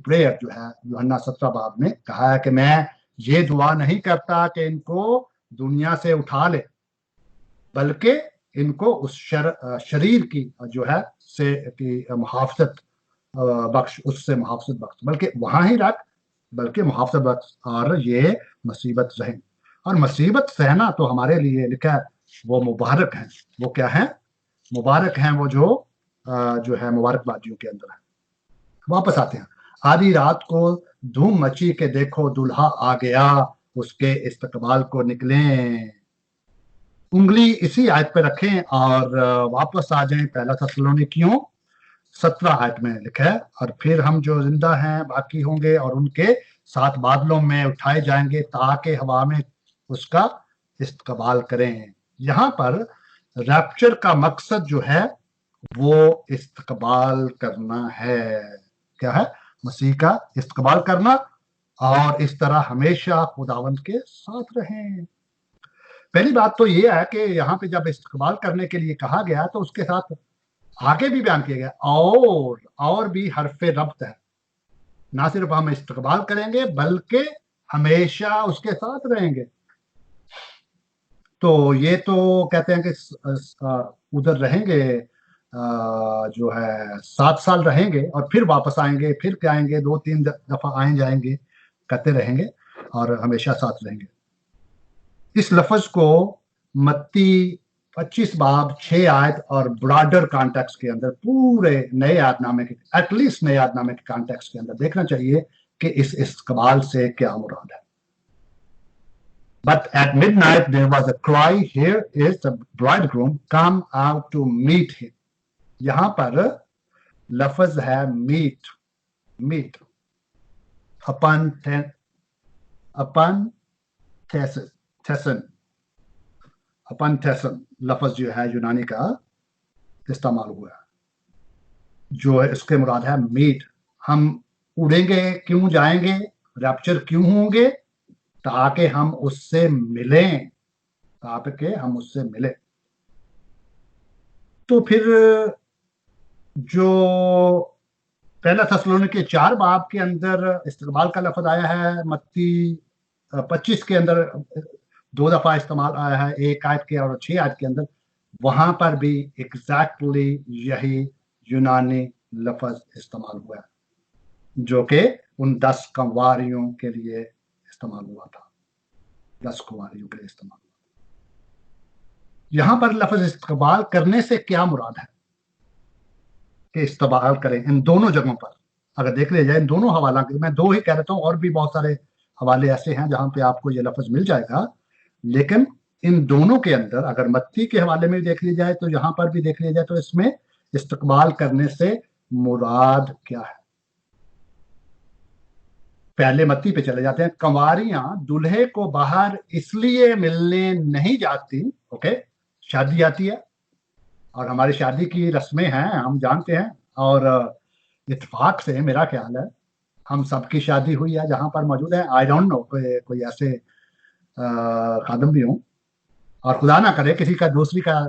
Prayer जो है यूहन्ना 17 बाब में कहा है कि मैं ये दुआ नहीं करता कि इनको दुनिया से उठा ले, बल्कि इनको उस शरीर की जो है से की मुहाफ़ज़त बख्श, उससे मुहाफ़ज़त बख्श, बल्कि वहां ही रख, बल्कि मुहाफ़ज़त बख्श, और ये मुसीबत सहे। और मुसीबत सहना तो हमारे लिए लिखा है वो मुबारक है। वो क्या है? मुबारक हैं वो जो है मुबारकबादियों के अंदर है। वापस आते हैं। आधी रात को धूम मची के देखो दूल्हा आ गया, उसके इस्तकबाल को निकलें। उंगली इसी आयत पे रखें और वापस आ जाएं पहला थिस्सलुनीकियों 17 आयत में लिखा है, और फिर हम जो जिंदा हैं बाकी होंगे और उनके साथ बादलों में उठाए जाएंगे ताकि हवा में उसका इस्तकबाल करें। यहाँ पर रैप्चर का मकसद जो है वो इस्तकबाल करना है। क्या है? मसीह का इस्तकबाल करना, और इस तरह हमेशा खुदावंद के साथ रहें। पहली बात तो ये है कि यहाँ पे जब इस्तकबाल करने के लिए कहा गया तो उसके साथ आगे भी बयान किया गया और भी हरफे रब्त है। ना सिर्फ हम इस्तकबाल करेंगे बल्कि हमेशा उसके साथ रहेंगे। तो ये तो कहते हैं कि उधर रहेंगे, जो है 7 साल रहेंगे और फिर वापस आएंगे, फिर क्या आएंगे, 2-3 दफा आए जाएंगे, कहते रहेंगे और हमेशा साथ रहेंगे। इस लफ्ज को मत्ती 25 बाब 6 आयत और ब्रॉडर कॉन्टेक्स्ट के अंदर, पूरे नए यादनामे के, एटलीस्ट नए यादनामे के कॉन्टेक्स्ट के अंदर देखना चाहिए कि इस इस्तकबाल से क्या मुराद है। But at midnight there was a cry, here is the bridegroom, come out to meet him. यहाँ पर लफ्ज है meet, अपन थेसन लफ्ज जो है यूनानी का इस्तेमाल हुआ है, जो है इसके मुराद है मीट। हम उड़ेंगे, क्यों जाएंगे, रैप्चर क्यों होंगे? ताकि हम उससे मिलें, तो फिर जो पहला थिस्सलुनीके 4 बाब के अंदर इस्तकबाल का लफ्ज आया है, मत्ती 25 के अंदर 2 दफा इस्तेमाल आया है, 1 आयत के और 6 आयत के अंदर, वहां पर भी एग्जैक्टली यही यूनानी लफ्ज इस्तेमाल हुआ है, जो कि उन 10 कंवारियों के लिए इस्तेमाल हुआ था। 10 कुंवारियों के लिए इस्तेमाल हुआ। यहां पर लफ्ज इस्तकबाल करने से क्या मुराद है कि इस्तकबाल करें? इन दोनों जगहों पर अगर देख लिया जाए, इन दोनों हवाला के, मैं 2 ही कह देता हूं, और भी बहुत सारे हवाले ऐसे हैं जहां पे आपको ये लफ्ज मिल जाएगा, लेकिन इन दोनों के अंदर अगर मत्ती के हवाले में देख लिया जाए तो यहां पर भी देख लिया जाए तो इसमें इस्तकबाल करने से मुराद क्या है। पहले मत्ती पे चले जाते हैं। कंवारियां दूल्हे को बाहर इसलिए मिलने नहीं जाती, ओके, शादी आती है और हमारी शादी की रस्में हैं, हम जानते हैं, और इत्तेफाक से मेरा ख्याल है हम सबकी शादी हुई है जहां पर मौजूद है। आई डोंट नो कोई ऐसे खादम भी हों, और खुदा ना करे किसी का दूसरी का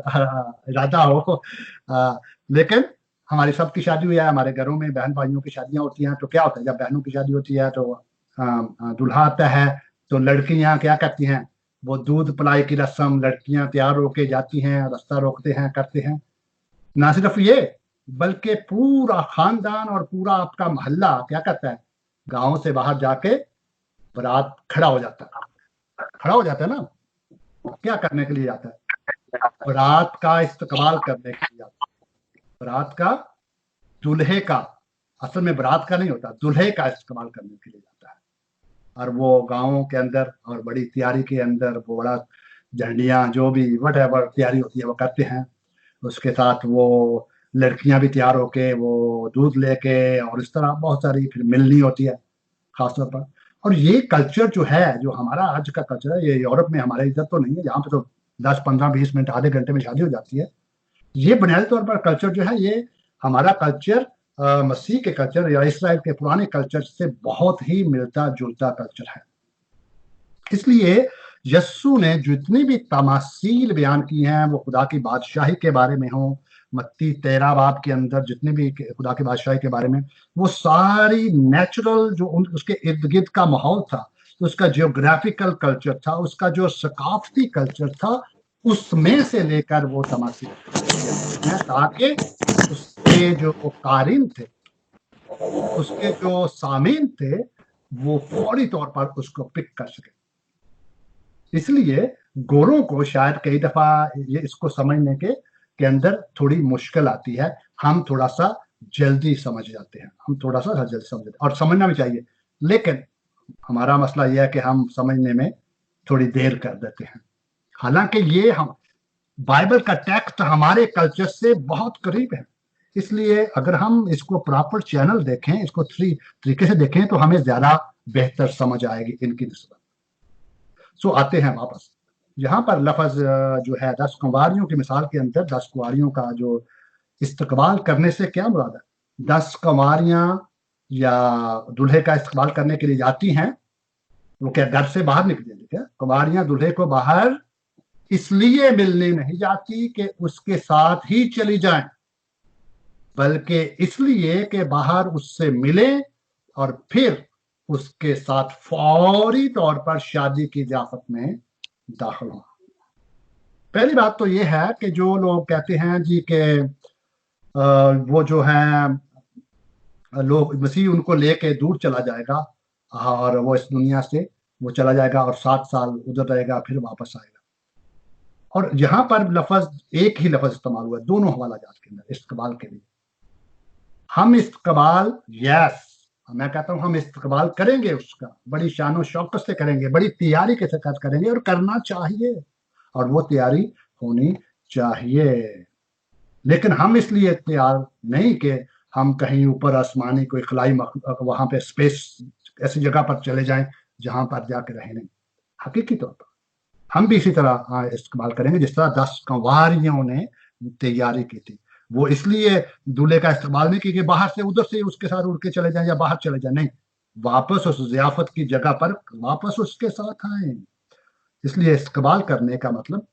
इरादा हो, लेकिन हमारी सबकी शादी हुई है। हमारे घरों में बहन भाइयों की शादियां होती हैं, तो क्या होता है जब बहनों की शादी होती है तो दूल्हा आता है, तो लड़कियां क्या करती हैं, वो दूध पिलाई की रस्म, लड़कियां तैयार होके जाती हैं, रास्ता रोकते हैं, करते हैं। ना सिर्फ ये बल्कि पूरा खानदान और पूरा आपका मोहल्ला क्या करता है, गांव से बाहर जाके बारात खड़ा हो जाता है ना। क्या करने के लिए जाता है? बारात का इस्तकबाल करने के लिए जाता है। बारात का, दूल्हे का, असल में बारात का नहीं होता, दूल्हे का इस्तेमाल करने के लिए जाता है। और वो गाँवों के अंदर और बड़ी तैयारी के अंदर वो बड़ा झंडियाँ जो भी वटएवर तैयारी होती है वो करते हैं। उसके साथ वो लड़कियां भी तैयार होके वो दूध लेके, और इस तरह बहुत सारी फिर मिलनी होती है खासतौर पर। और ये कल्चर जो है, जो हमारा आज का कल्चर है, ये यूरोप में हमारे इधर तो नहीं है, जहाँ पे तो 10, 15, 20 मिनट, आधे घंटे में शादी हो जाती है। ये बुनियादी तौर पर कल्चर जो है, ये हमारा कल्चर मसीह के कल्चर या इसराइल के पुराने कल्चर से बहुत ही मिलता जुलता कल्चर है। इसलिए यस्सु ने जितनी भी तमासील बयान की हैं वो खुदा की बादशाही के बारे में हो, متی 13 बाब के अंदर जितने भी खुदा के बादशाही के बारे में, वो सारी नेचुरल जो उसके इर्द गिर्द का माहौल था, उसका जियोग्राफिकल कल्चर था, उसका जो सकाफती कल्चर था, उसमें से लेकर वो तमाशे ताकि उसके जो कारिन थे, उसके जो सामीन थे, वो फौरी तौर पर उसको पिक कर सके। इसलिए गोरों को शायद कई दफा ये इसको समझने के अंदर थोड़ी मुश्किल आती है। हम थोड़ा सा जल्दी समझ जाते हैं, हम थोड़ा सा जल्दी समझ जाते हैं, और समझना भी चाहिए, लेकिन हमारा मसला यह है कि हम समझने में थोड़ी देर कर देते हैं। हालांकि ये हम बाइबल का टेक्स्ट हमारे कल्चर से बहुत करीब है, इसलिए अगर हम इसको प्रॉपर चैनल देखें, इसको तरीके से देखें, तो हमें ज्यादा बेहतर समझ आएगी इनकी निस्बत। सो आते हैं वापस, यहाँ पर लफ्ज जो है 10 कुंवारियों की मिसाल के अंदर 10 कुंवारियों का जो इस्तकबाल करने से क्या मुराद है? 10 कुंवारियां या दूल्हे का इस्तकबाल करने के लिए जाती हैं, वो क्या घर से बाहर निकलेंगे क्या? कुंवारियां दूल्हे को बाहर इसलिए मिलने नहीं जाती कि उसके साथ ही चली जाएं, बल्कि इसलिए कि बाहर उससे मिले और फिर उसके साथ फौरी तौर पर शादी की ज़ियाफत में दाखिल हो। पहली बात तो ये है कि जो लोग कहते हैं जी कि वो जो है लोग, मसीह उनको लेके दूर चला जाएगा और वो इस दुनिया से वो चला जाएगा और 7 साल उधर रहेगा, फिर वापस आएगा। और यहाँ पर लफ्ज, एक ही लफ्ज इस्तेमाल हुआ है दोनों हवाला जात के अंदर, इस्तकबाल के लिए। हम इस्तकबाल, यस, मैं कहता हूं हम इस्तकबाल करेंगे, उसका बड़ी शान शौकत से करेंगे, बड़ी तैयारी के साथ करेंगे, और करना चाहिए, और वो तैयारी होनी चाहिए। लेकिन हम इसलिए तैयार नहीं कि हम कहीं ऊपर आसमानी कोई खलाई वहां पे स्पेस ऐसी जगह पर चले जाएं जहां पर जाकर रहे नहीं। हकीकी तौर पर हम भी इसी तरह इस्तेमाल करेंगे जिस तरह 10 कंवारियों ने तैयारी की थी। वो इसलिए दूल्हे का इस्तेमाल नहीं की कि बाहर से उधर से उसके साथ उड़ के चले जाएं या बाहर चले जाएं, नहीं, वापस उस जियाफत की जगह पर वापस उसके साथ आए। इसलिए इस्तेमाल करने का मतलब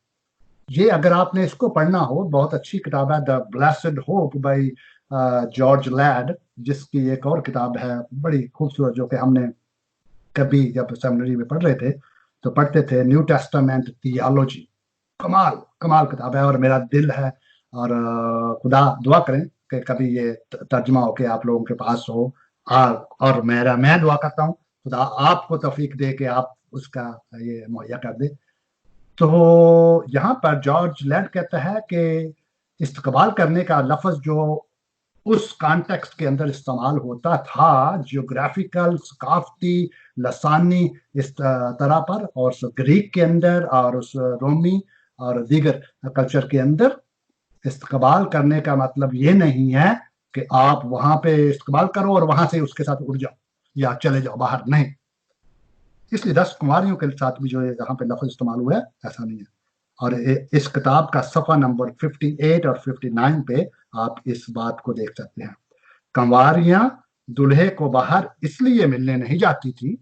ये, अगर आपने इसको पढ़ना हो, बहुत अच्छी किताब है the blessed hope by George Ladd, जिसकी एक और किताब है बड़ी खूबसूरत, जो कि हमने कभी जब सेमिनरी में पढ़ रहे थे तो पढ़ते थे, न्यू टेस्टामेंट थियोलॉजी। कमाल कमाल किताब है, और मेरा दिल है, और खुदा दुआ करें कि कभी ये तर्जमा होके आप लोगों के पास हो, और मैं दुआ करता हूँ खुदा आपको तौफीक दे कि आप उसका ये मुहैया कर दे। तो यहाँ पर जॉर्ज लैड कहता है कि इस्तकबाल करने का लफ्ज जो उस कॉन्टेक्स्ट के अंदर इस्तेमाल होता था, जियोग्राफिकल, सकाफती, लसानी, इस तरह पर, और ग्रीक के अंदर और उस रोमी और दीगर कल्चर के अंदर, इस्तकबाल करने का मतलब ये नहीं है कि आप वहां पे इस्तकबाल करो और वहां से उसके साथ उड़ जाओ या चले जाओ बाहर, नहीं। इसलिए 10 कुंवारियों के साथ भी जो यहाँ पे लफ्ज इस्तेमाल हुआ है, ऐसा नहीं है। और इस किताब का सफ़ा नंबर 58 और 59 पे आप इस बात को देख सकते हैं। कंवारियां दूल्हे को बाहर इसलिए मिलने नहीं जाती थी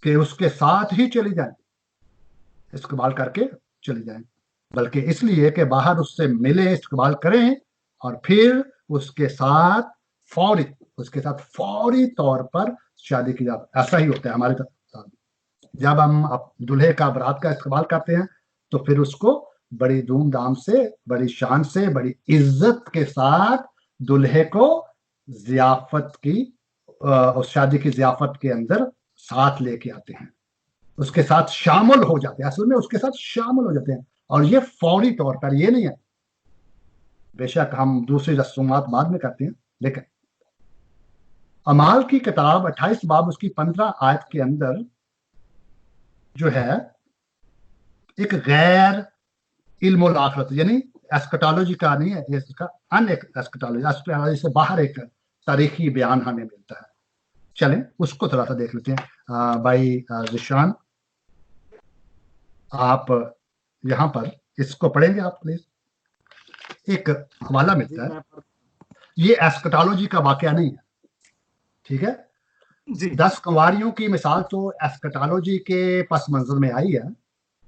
कि उसके साथ ही चली जाएं, इस्तकबाल करके चली जाएं, बल्कि इसलिए कि बाहर उससे मिले, इस्तकबाल करें, और फिर उसके साथ फौरी तौर पर शादी की जाती। ऐसा ही होता है हमारे साथ, जब हम दूल्हे का बारात का इस्तेमाल करते हैं तो फिर उसको बड़ी धूमधाम से, बड़ी शान से, बड़ी इज्जत के साथ दूल्हे को जियाफत की, उस शादी की जियाफत के अंदर साथ लेके आते हैं, उसके साथ शामिल हो जाते हैं, असल में उसके साथ शामिल हो जाते हैं। और ये फौरी तौर पर, ये नहीं है, बेशक हम दूसरी रस्मात बाद में करते हैं, लेकिन अमाल की किताब 28 बाब उसकी 15 आयत के अंदर जो है, एक गैर इल्मुल आखिरत, यानी एस्कटोलॉजी का नहीं है, इसका एस्कटोलॉजी से बाहर एक तारीखी बयान हमें मिलता है। चलें उसको थोड़ा सा देख लेते हैं। भाई जिशान, आप यहाँ पर इसको पढ़ेंगे आप प्लीज। एक हवाला मिलता है, ये एस्कटोलॉजी का वाकया नहीं है, ठीक है। 10 कंवारियों की मिसाल तो एस्कटोलॉजी के पस मंजर में आई है।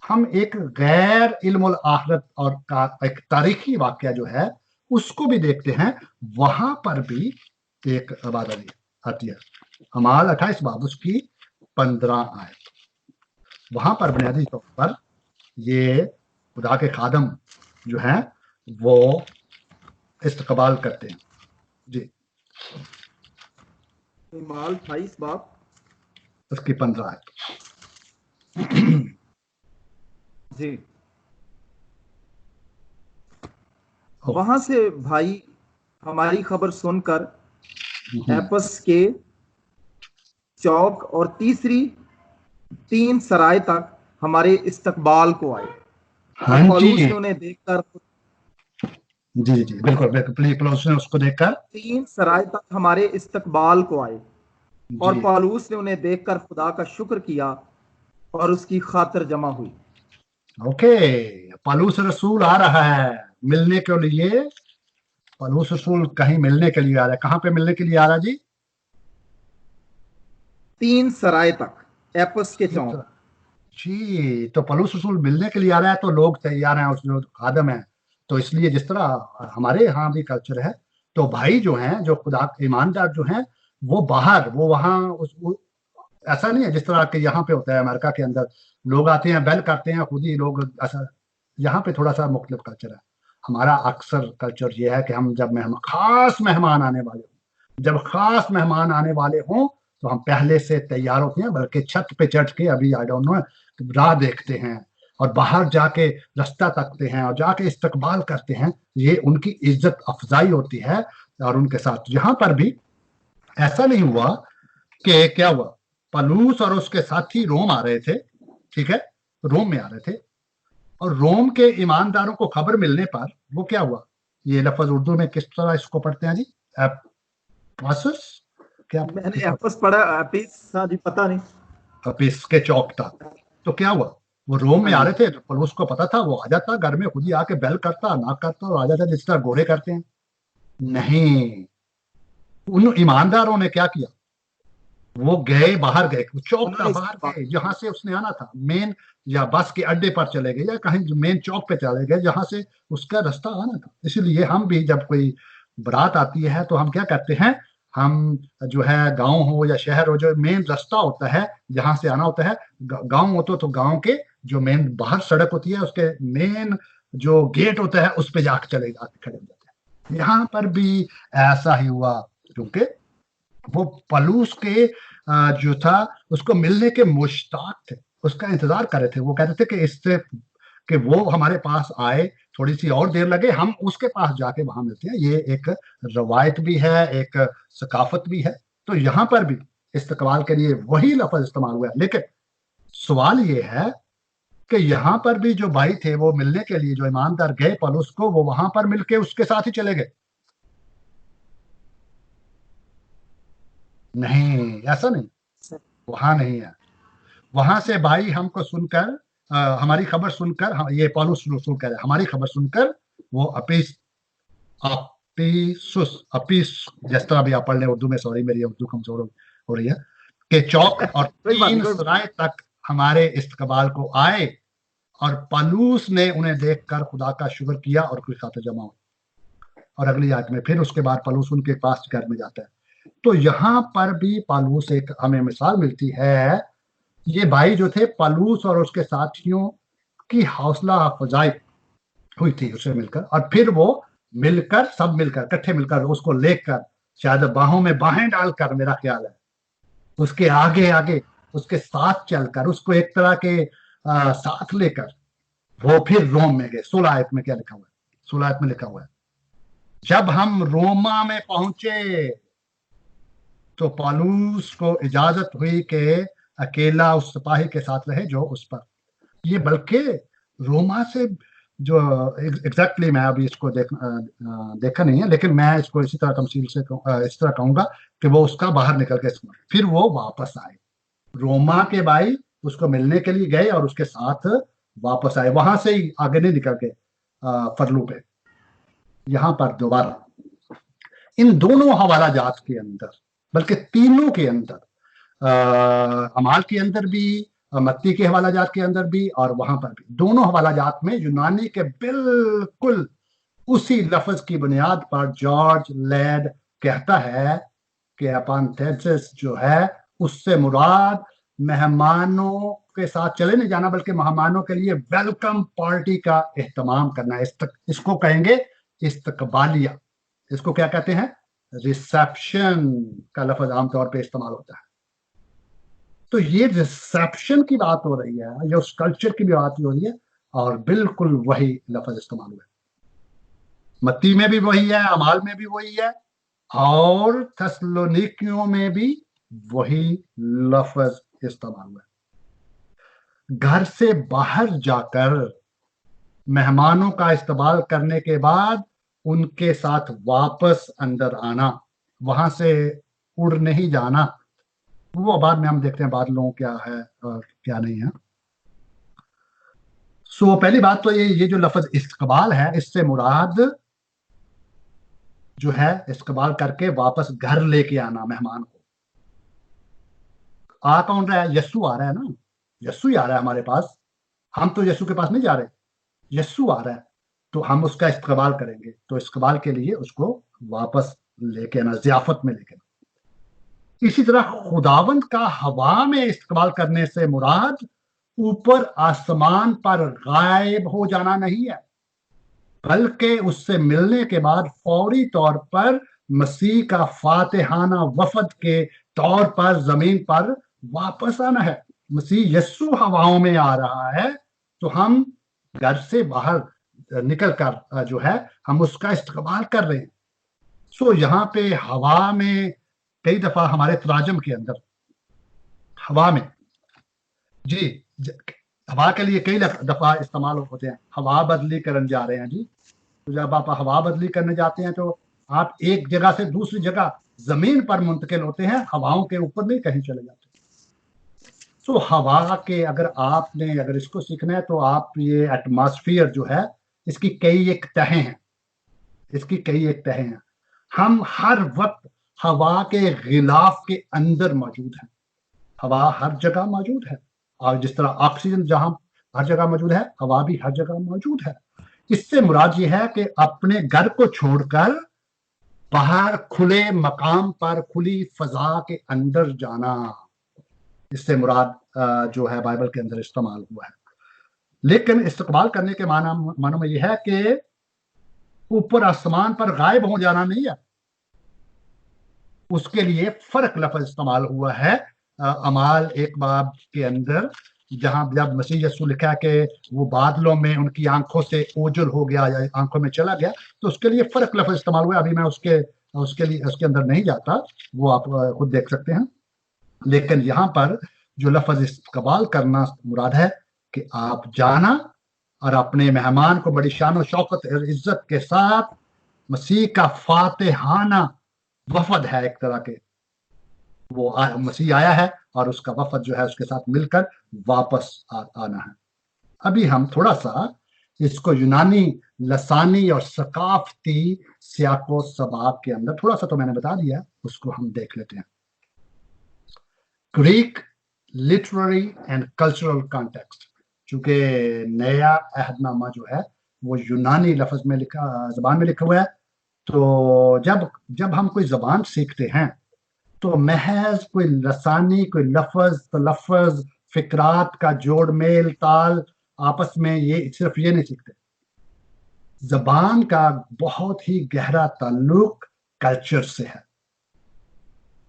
हम एक गैर इल्मुल आखिरत और का एक तारीखी वाकया जो है اس کو بھی دیکھتے ہیں. وہاں پر بھی ایک بات آتی ہے. اعمال 28 باب اس کی 15 آیت. وہاں پر بنیادی طور پر یہ خدا کے خادم جو ہیں وہ استقبال کرتے ہیں. جی اعمال 28 باب اس کی 15 آیت. جی. وہاں سے بھائی ہماری خبر سن کر ایپس کے چوک اور تیسری 3 سرائے تک ہمارے استقبال کو آئے ہاں اور جی پالوس نے انہیں دیکھ کر جی جی بالکل بالکل. پلوس نے اس کو دیکھ کر 3 سرائے تک ہمارے استقبال کو آئے اور جی پالوس نے انہیں دیکھ کر خدا کا شکر کیا اور اس کی خاطر جمع ہوئی. اوکے. پالوس رسول آ رہا ہے ملنے کے لیے. پالوس رسول کہیں ملنے کے لیے آ رہا ہے. کہاں پہ ملنے کے لیے آ رہا جی؟ 3 سرائے تک ایپس کے چوک. جی تو پالوس رسول ملنے کے لیے آ رہا ہے تو لوگ تیار ہیں. اس جو خادم ہیں تو اس لیے جس طرح ہمارے یہاں بھی کلچر ہے تو بھائی جو ہیں جو خدا ایماندار جو ہیں وہ باہر وہ وہاں ایسا نہیں ہے جس طرح کہ یہاں پہ ہوتا ہے امریکہ کے اندر. لوگ آتے ہیں بیل کرتے ہیں خود ہی لوگ. ایسا یہاں پہ تھوڑا سا مختلف کلچر ہے. ہمارا اکثر کلچر یہ ہے کہ ہم جب خاص مہمان آنے والے ہوں تو ہم پہلے سے تیار ہوتے ہیں بلکہ چھت پہ چڑھ کے ابھی آئی ڈونٹ نو راہ دیکھتے ہیں اور باہر جا کے رستہ تکتے ہیں اور جا کے استقبال کرتے ہیں. یہ ان کی عزت افزائی ہوتی ہے. اور ان کے ساتھ یہاں پر بھی ایسا نہیں ہوا کہ کیا ہوا پالوس اور اس کے ساتھی روم آ رہے تھے. ٹھیک ہے روم میں آ رہے تھے اور روم کے ایمانداروں کو خبر ملنے پر وہ کیا ہوا. یہ لفظ اردو میں کس طرح اس کو پڑھتے ہیں جی؟ کیا میں نے ایپس پڑھا ایپس جی پتہ نہیں. اپیس کے چوک تھا. تو کیا ہوا وہ روم میں ہاں آ جی. رہے تھے تو پالوس کو پتا تھا. وہ آ جاتا گھر میں خود ہی آ کے بیل کرتا ناک کرتا اور آ جاتا جس طرح گورے کرتے ہیں. نہیں ان ایمانداروں نے کیا کیا وہ گئے باہر گئے چوک انہوں کا نے باہر گئے جہاں سے اس نے آنا تھا مین یا بس کے اڈے پر چلے گئے یا کہیں مین چوک پہ چلے گئے جہاں سے اس کا رستہ آنا تھا. اسی لیے ہم بھی جب کوئی برات آتی ہے تو ہم کیا کرتے ہیں ہم جو ہے گاؤں ہو یا شہر ہو جو مین رستہ ہوتا ہے جہاں سے آنا ہوتا ہے گاؤں ہوتا تو گاؤں کے جو مین باہر سڑک ہوتی ہے اس کے مین جو گیٹ ہوتا ہے اس پہ جا کے چلے جا کے کھڑے ہو جاتے ہیں. یہاں پر بھی ایسا ہی ہوا کیونکہ وہ پالوس کے جو تھا اس کو ملنے کے مشتاق تھے. اس کا انتظار کر رہے تھے. وہ کہتے تھے کہ اس سے کہ وہ ہمارے پاس آئے تھوڑی سی اور دیر لگے ہم اس کے پاس جا کے وہاں ملتے ہیں. یہ ایک روایت بھی ہے ایک ثقافت بھی ہے. تو یہاں پر بھی استقبال کے لیے وہی لفظ استعمال ہوا ہے. لیکن سوال یہ ہے کہ یہاں پر بھی جو بھائی تھے وہ ملنے کے لیے جو ایماندار گئے پالوس کو وہ وہاں پر مل کے اس کے ساتھ ہی چلے گئے. نہیں ایسا نہیں. وہاں نہیں ہے. وہاں سے بھائی ہم کو سن کر ہماری خبر سن کر یہ پالوس رسول کہہ رہے ہماری خبر سن کر وہ اپیس جس طرح بھی آپ پڑھ لیں اردو میں. سوری میری اردو کمزور ہو رہی ہے کہ چوک اور 3 سرائے تک ہمارے استقبال کو آئے اور پالوس نے انہیں دیکھ کر خدا کا شکر کیا اور کوئی خاطر جمع ہو. اور اگلی آیت میں پھر اس کے بعد پالوس ان کے پاس گھر میں جاتا ہے. تو یہاں پر بھی پالوس ایک ہمیں مثال ملتی ہے. یہ بھائی جو تھے پالوس اور اس کے ساتھیوں کی حوصلہ افزائی ہوئی تھی اسے مل کر اور پھر وہ مل کر سب مل کر کٹھے مل کر اس کو لے کر شاید باہوں میں باہیں ڈال کر میرا خیال ہے اس کے آگے آگے اس کے ساتھ چل کر اس کو ایک طرح کے ساتھ لے کر وہ پھر روم میں گئے. 16 آیت میں کیا لکھا ہوا ہے 16 آیت میں لکھا ہوا ہے جب ہم روما میں پہنچے تو پالوس کو اجازت ہوئی کہ اکیلا اس سپاہی کے ساتھ رہے جو اس پر یہ بلکہ روما سے جو ایگزیکٹلی میں ابھی اس کو دیکھا نہیں ہے لیکن میں اس کو اسی طرح تمثیل سے اس طرح کہوں گا کہ وہ اس کا باہر نکل کے پھر وہ واپس آئے. روما کے بھائی اس کو ملنے کے لیے گئے اور اس کے ساتھ واپس آئے. وہاں سے ہی آگے نہیں نکل کے فرلو پہ. یہاں پر دوبارہ ان دونوں حوالہ جات کے اندر بلکہ تینوں کے اندر اعمال کے اندر بھی متی کے حوالہ جات کے اندر بھی اور وہاں پر بھی دونوں حوالہ جات میں یونانی کے بالکل उसी लफ्ज की बुनियाद पर जॉर्ज लैड कहता है कि अपांथेसिस जो है उससे मुराद मेहमानों के साथ चले नहीं जाना, बल्कि मेहमानों के लिए वेलकम पार्टी का एहतमाम करना है। इसको कहेंगे इस्तकबालिया। इसको क्या कहते हैं? रिसेप्शन का लफ्ज आमतौर पे इस्तेमाल होता है। तो ये रिसेप्शन की बात हो रही है, या उस कल्चर की भी बात हो रही है, और बिल्कुल वही लफ्ज इस्तेमाल हुआ है। मत्ती में भी वही है, अमाल में भी वही है, और थेसलोनिकियों में भी वही लफ्ज इस्तेमाल हुआ है। घर से बाहर जाकर मेहमानों का इस्तेमाल करने के बाद उनके साथ वापस अंदर आना, वहां से उड़ नहीं जाना, वो बाद में हम देखते हैं बाद लोगों क्या है और क्या नहीं है। सो पहली बात तो ये जो लफ्ज इस्तकबाल है, इससे मुराद जो है इस्तकबाल करके वापस घर लेके आना मेहमान को। आ कौन रहा है? यस्सु आ रहा है ना, यस्सु ही आ रहा है हमारे पास। हम तो यस्सु के पास नहीं जा रहे, यस्सु आ रहा है, तो हम उसका इस्तकबाल करेंगे। तो इस्तकबाल के लिए उसको वापस लेके आना, जियाफत में लेके आना। इसी तरह खुदावंद का हवा में इस्तकबाल करने से मुराद ऊपर आसमान पर गायब हो जाना नहीं है, बल्कि उससे मिलने के बाद फौरी तौर पर मसीह का फातिहाना वफद के तौर पर जमीन पर वापस आना है। मसीह यस्सु हवाओं में आ रहा है, तो हम घर से बाहर निकल कर जो है हम उसका इस्तेमाल कर रहे हैं। सो यहाँ पे हवा में कई दफा हमारे तराजम के अंदर हवा में जी हवा के लिए कई दफा इस्तेमाल होते हैं। हवा बदली करने जा रहे हैं जी, तो जब आप हवा बदली करने जाते हैं तो आप एक जगह से दूसरी जगह जमीन पर मुंतकिल होते हैं, हवाओं के ऊपर नहीं कहीं चले जाते। तो हवा के अगर इसको सीखना है तो आप ये एटमॉस्फेयर जो है इसकी कई एक तहें हैं, इसकी कई एक तहें हैं। हम हर वक्त हवा के गिलाफ के अंदर मौजूद हैं। हवा हर जगह मौजूद है, और जिस तरह ऑक्सीजन जहां हर जगह मौजूद है, हवा भी हर जगह मौजूद है। इससे मुराद ये है कि अपने घर को छोड़कर बाहर खुले मकाम पर खुली फजा के अंदर जाना, इससे मुराद जो है बाइबल के अंदर इस्तेमाल हुआ है। लेकिन इस्तकबाल करने के मानो में यह है कि ऊपर आसमान पर गायब हो जाना नहीं है, उसके लिए फर्क लफ्ज इस्तेमाल हुआ है अमाल 1 बाब के अंदर, जहां जब मसीह यस्सु लिखा है कि वो बादलों में उनकी आंखों से ओझल हो गया या आंखों में चला गया, तो उसके लिए फर्क लफ्ज इस्तेमाल हुआ है। अभी मैं उसके अंदर नहीं जाता, वो आप खुद देख सकते हैं। लेकिन यहाँ पर जो लफ्ज इस्तकबाल करना मुराद है कि आप जाना और अपने मेहमान को बड़ी शान और शौकत और इज्जत के साथ, मसीह का फातिहाना वफद है एक तरह के, वो मसीह आया है और उसका वफद जो है उसके साथ मिलकर वापस आना है। अभी हम थोड़ा सा इसको यूनानी, लसानी और सकाफती सियाको सबाब के अंदर थोड़ा सा तो मैंने बता दिया, उसको हम देख लेते हैं। Greek literary and cultural context, चूंकि नया अहदनामा जो है वो यूनानी लफ्ज में जबान में लिखा हुआ है, तो जब हम कोई जबान सीखते हैं तो महज कोई लसानी, कोई लफ्ज तलफ्ज, फिक्रात का जोड़ मेल ताल आपस में ये सिर्फ ये नहीं सीखते। जबान का बहुत ही गहरा ताल्लुक कल्चर से है।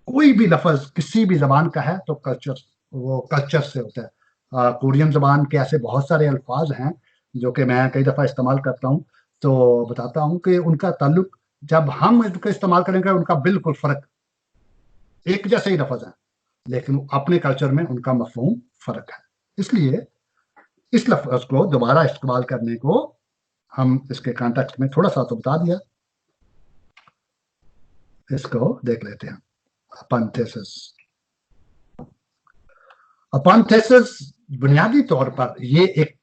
कोई भी लफ्ज किसी भी जबान का है तो कल्चर से होता है। कोरियन जबान के ऐसे बहुत सारे अल्फाज हैं जो कि मैं कई दफा इस्तेमाल करता हूँ, तो बताता हूँ कि उनका ताल्लुक, जब हम इसका इस्तेमाल करेंगे उनका बिल्कुल फर्क, एक जैसे ही लफ्ज है लेकिन अपने कल्चर में उनका मफहूम फर्क है। इसलिए इस लफ्ज को दोबारा इस्तेमाल करने को हम इसके कॉन्टेक्स्ट में थोड़ा सा तो बता दिया, इसको देख लेते हैं। अपॉन्थेसिस बुनियादी तौर पर ये एक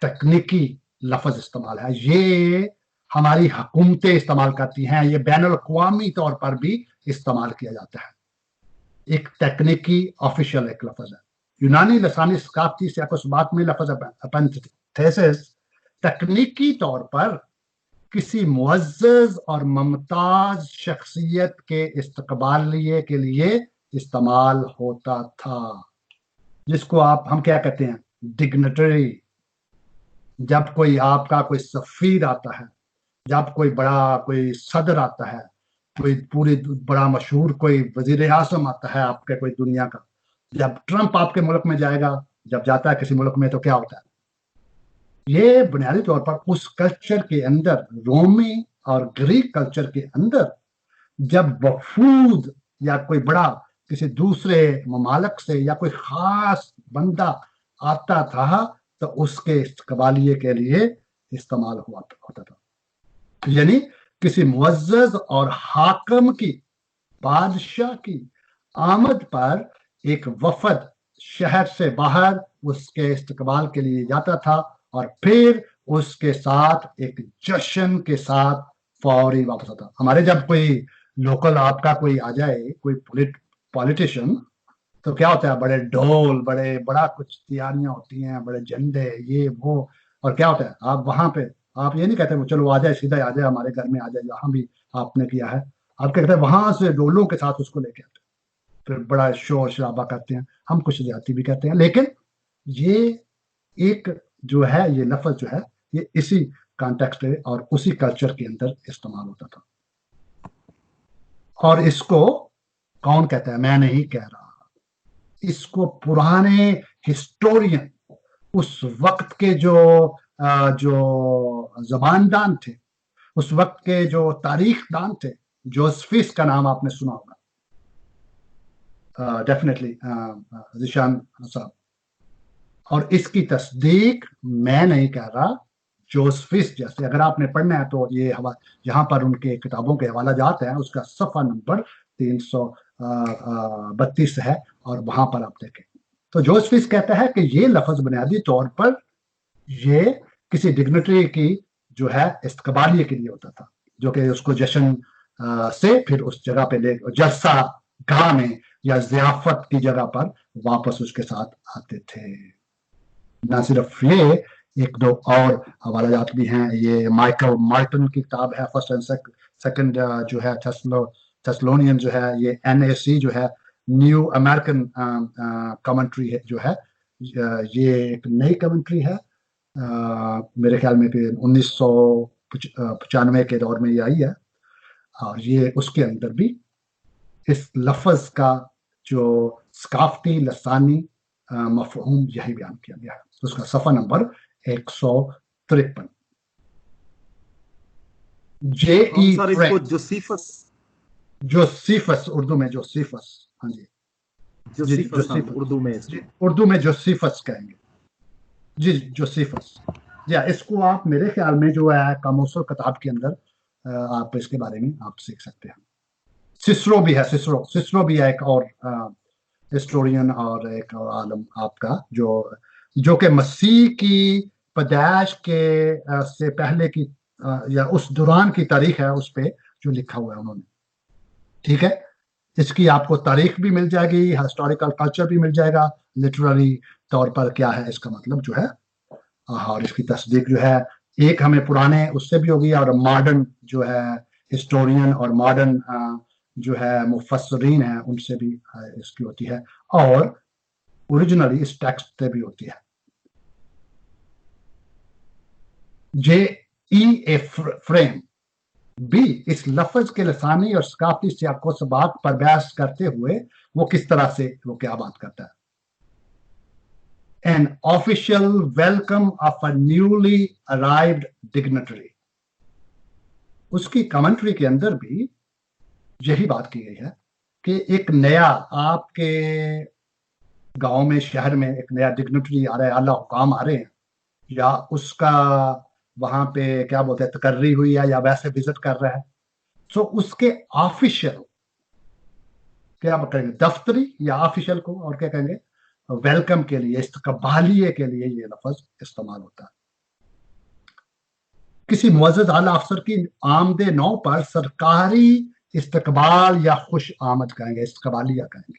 तकनीकी लफ्ज इस्तेमाल है। ये हमारी हुकूमतें इस्तेमाल करती हैं, ये बैनुल अक़वामी तौर पर भी इस्तेमाल किया जाता है। एक तकनीकी ऑफिशियल एक लफ्ज है। यूनानी लसानी सकाफती सियाको सबात में लफ्ज अपॉन्थेसिस تکنیکی طور پر کسی معزز اور ممتاز شخصیت کے استقبالیے کے لیے استعمال ہوتا تھا، جس کو ہم کیا کہتے ہیں، ڈگنیٹری. جب کوئی آپ کا کوئی سفیر آتا ہے، جب کوئی صدر آتا ہے، کوئی پوری بڑا مشہور کوئی وزیر اعظم آتا ہے آپ کے کوئی دنیا کا، جب ٹرمپ آپ کے ملک میں جائے گا، جب جاتا ہے کسی ملک میں، تو کیا ہوتا ہے؟ یہ بنیادی طور پر اس کلچر کے اندر، رومی اور گریک کلچر کے اندر، جب وفود یا کوئی بڑا کسی دوسرے ممالک سے یا کوئی خاص بندہ آتا تھا تو اس کے استقبالیے کے لیے استعمال ہوتا تھا. یعنی کسی معزز اور حاکم کی، بادشاہ کی آمد پر ایک وفد شہر سے باہر اس کے استقبال کے لیے جاتا تھا اور پھر اس کے ساتھ ایک جشن کے ساتھ فوری واپس آتا. ہمارے جب کوئی لوکل آپ کا کوئی آ جائے، کوئی پولیٹیشین، تو کیا ہوتا ہے، بڑے ڈھول، بڑا کچھ تیاریاں ہوتی ہیں، بڑے جھنڈے، یہ وہ، اور کیا ہوتا ہے، آپ وہاں پہ آپ یہ نہیں کہتے وہ چلو آ جائے، سیدھا آ جائے ہمارے گھر میں آ جائے، یہاں بھی آپ نے کیا ہے، آپ کہتے ہیں وہاں سے ڈولوں کے ساتھ اس کو لے کے آتے ہیں، پھر بڑا شور شرابہ کرتے ہیں. ہم کچھ زیادتی بھی کرتے ہیں، لیکن یہ ایک جو ہے، یہ لفظ جو ہے، یہ اسی کانٹیکسٹ اور اسی کلچر کے اندر استعمال ہوتا تھا. اور اس کو کون کہتا ہے؟ میں نہیں کہہ رہا، اس کو پرانے ہسٹورین، اس وقت کے جو زباندان تھے، اس وقت کے جو تاریخ دان تھے، جوسفس کا نام آپ نے سنا ہوگا، ڈیفینیٹلی ذیشان صاحب. اور اس کی تصدیق میں نہیں کہہ رہا، جوسفس جیسے اگر آپ نے پڑھنا ہے تو یہ یہاں پر ان کے کتابوں کے حوالہ جات ہیں، اس کا صفحہ نمبر 332 ہے، اور وہاں پر آپ دیکھیں تو جوسفس کہتا ہے کہ یہ لفظ بنیادی طور پر یہ کسی ڈگنیٹری کی جو ہے استقبالیے کے لیے ہوتا تھا، جو کہ اس کو جشن سے پھر اس جگہ پہ جلسہ گاہ میں یا ضیافت کی جگہ پر واپس اس کے ساتھ آتے تھے. نہ صرف یہ، ایک دو اور حوالہ جات بھی ہیں. یہ مائیکل مارٹن کی کتاب ہے، فرسٹ اینڈ سیکنڈ جو ہے تھیسلونین جو ہے، یہ NAC جو ہے، نیو امریکن کمنٹری ہے جو ہے، یہ ایک نئی کمنٹری ہے، میرے خیال میں کہ 1995 کے دور میں یہ آئی ہے. اور یہ اس کے اندر بھی اس لفظ کا جو ثقافتی لسانی مفہوم یہی بیان کیا گیا ہے. اس کا صفحہ نمبر 153. جوسیفس اردو میں جوسیفس، ہاں جی، اردو میں جوسیفس کہیں گے، جی جوسیفس. اس کو آپ میرے خیال میں جو ہے قاموس کتاب کے اندر آپ اس کے بارے میں آپ سیکھ سکتے ہیں. سسرو بھی ہے، سسرو بھی ہے ایک اور ہسٹورین اور ایک عالم آپ کا جو کہ مسیح کی پیدائش کے سے پہلے کی یا اس دوران کی تاریخ ہے، اس پہ جو لکھا ہوا ہے انہوں نے. ٹھیک ہے، اس کی آپ کو تاریخ بھی مل جائے گی، ہسٹوریکل کلچر بھی مل جائے گا، لٹرری طور پر کیا ہے اس کا مطلب جو ہے، اور اس کی تصدیق جو ہے ایک ہمیں پرانے اس سے بھی ہوگی، اور ماڈرن جو ہے ہسٹورین اور ماڈرن جو ہے مفسرین ہیں ان سے بھی اس کی ہوتی ہے، اور اوریجنلی اس ٹیکسٹ سے بھی ہوتی ہے. J.E.A. فریم بھی اس لفظ کے لسانی اور ثقافتی سیاق و سباق پر بحث کرتے ہوئے وہ کس طرح سے وہ کیا بات کرتا ہے. An official welcome of a newly arrived dignitary. اس کی کمنٹری کے اندر بھی یہی بات کی گئی ہے کہ ایک نیا آپ کے گاؤں میں، شہر میں ایک نیا ڈگنیٹری آ رہا ہے، اعلیٰ حکام آ رہے ہیں، یا اس کا وہاں پہ کیا بولتے ہیں تقرری ہوئی ہے یا ویسے وزٹ کر رہا ہے، سو اس کے آفیشل کیا کہیں گے، دفتری یا آفیشل کو اور کیا کہیں گے، ویلکم کے لیے، استقبالیے کے لیے یہ لفظ استعمال ہوتا ہے. کسی معزز اعلیٰ افسر کی آمد نو پر سرکاری استقبال یا خوش آمد کہیں گے، استقبالیہ کہیں گے.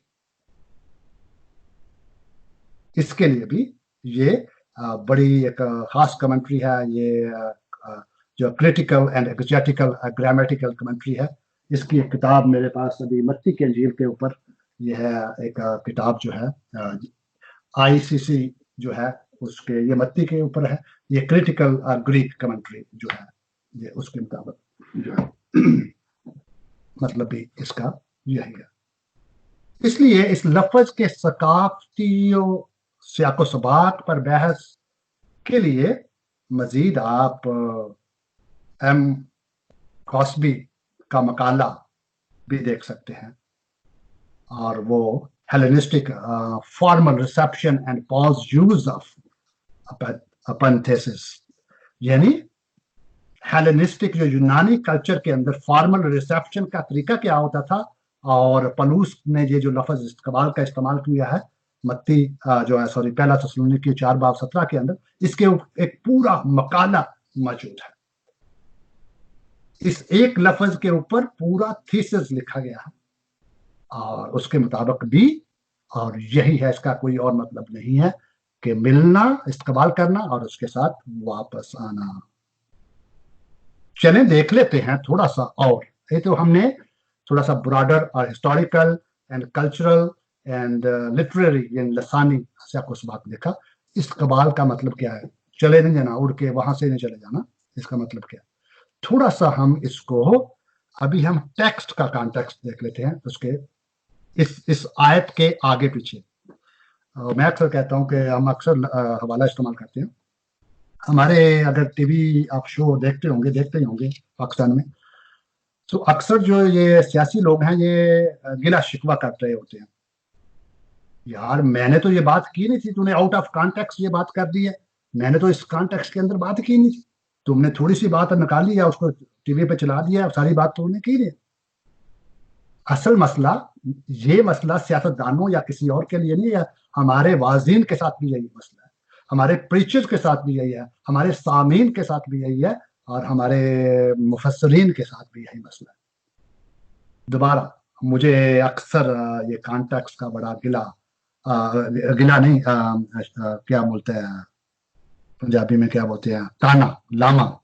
اس کے لیے بھی یہ बड़ी एक खास कमेंट्री है ये, जो क्रिटिकल एंड एग्जेटिकल ग्रामेटिकल कमेंट्री है। इसकी एक किताब मेरे पास अभी मत्ती की अंजील के ऊपर ये है, एक किताब जो है ICC जो है उसके, ये मत्ती के ऊपर है, ये क्रिटिकल ग्रीक कमेंट्री जो है ये उसके मुताबिक जो है मतलब भी इसका यही है। इसलिए इस लफ्ज के सकाफतियों सियाको सबाक पर बहस के लिए मजीद आप एम कॉस्बी का मकाला भी देख सकते हैं, और वो Hellenistic formal reception and pause use of epenthesis, यानी हेलेनिस्टिक जो यूनानी कल्चर के अंदर फॉर्मल रिसेप्शन का तरीका क्या होता था, और पलूस ने ये जो लफ्ज इस्तेमाल का इस्तेमाल किया है मत्ती जो है सॉरी पहला थेसलोनिकी 4:17 के अंदर, इसके एक पूरा मकाला मौजूद है। इस एक लफ्ज के ऊपर पूरा थीसिस लिखा गया है और उसके मुताबिक भी, और यही है, इसका कोई और मतलब नहीं है कि मिलना, इस्तेमाल करना और उसके साथ वापस आना। चलें देख लेते हैं थोड़ा सा और। ये तो हमने थोड़ा सा ब्रॉडर और historical and cultural and literary यानी लसानी सियाको सबाक देखा। इस कबाल का मतलब क्या है, चले नहीं जाना उड़ के, वहां से नहीं चले जाना, इसका मतलब क्या है। थोड़ा सा हम इसको अभी हम टेक्स्ट का कॉन्टेक्स्ट देख लेते हैं उसके, इस आयत के आगे पीछे। मैं अक्सर कहता हूं कि हम अक्सर हवाला इस्तेमाल करते हैं। हमारे अगर टीवी आप शो देखते ही होंगे पाकिस्तान में, तो अक्सर जो ये सियासी लोग हैं ये गिला शिकवा कर रहे होते हैं, यार मैंने तो ये बात की नहीं थी, तूने आउट ऑफ कॉन्टेक्स्ट ये बात कर दी है, मैंने तो इस कॉन्टेक्स्ट के अंदर बात की नहीं थी, तुमने थोड़ी सी बात निकाली या उसको टीवी पे चला दिया, सारी बात तुमने की नहीं। असल मसला, ये मसला सियासतदानों या किसी और के लिए नहीं है, हमारे वाज़ीन के साथ भी यही मसला है, हमारे प्रीचर्स के साथ भी यही है, हमारे सामीन के साथ भी यही है, और हमारे मुफस्सरीन के साथ भी यही मसला है। दोबारा मुझे अक्सर ये कॉन्टेक्स्ट का बड़ा गिला नहीं, क्या बोलते हैं पंजाबी में, क्या बोलते हैं, ताना लामा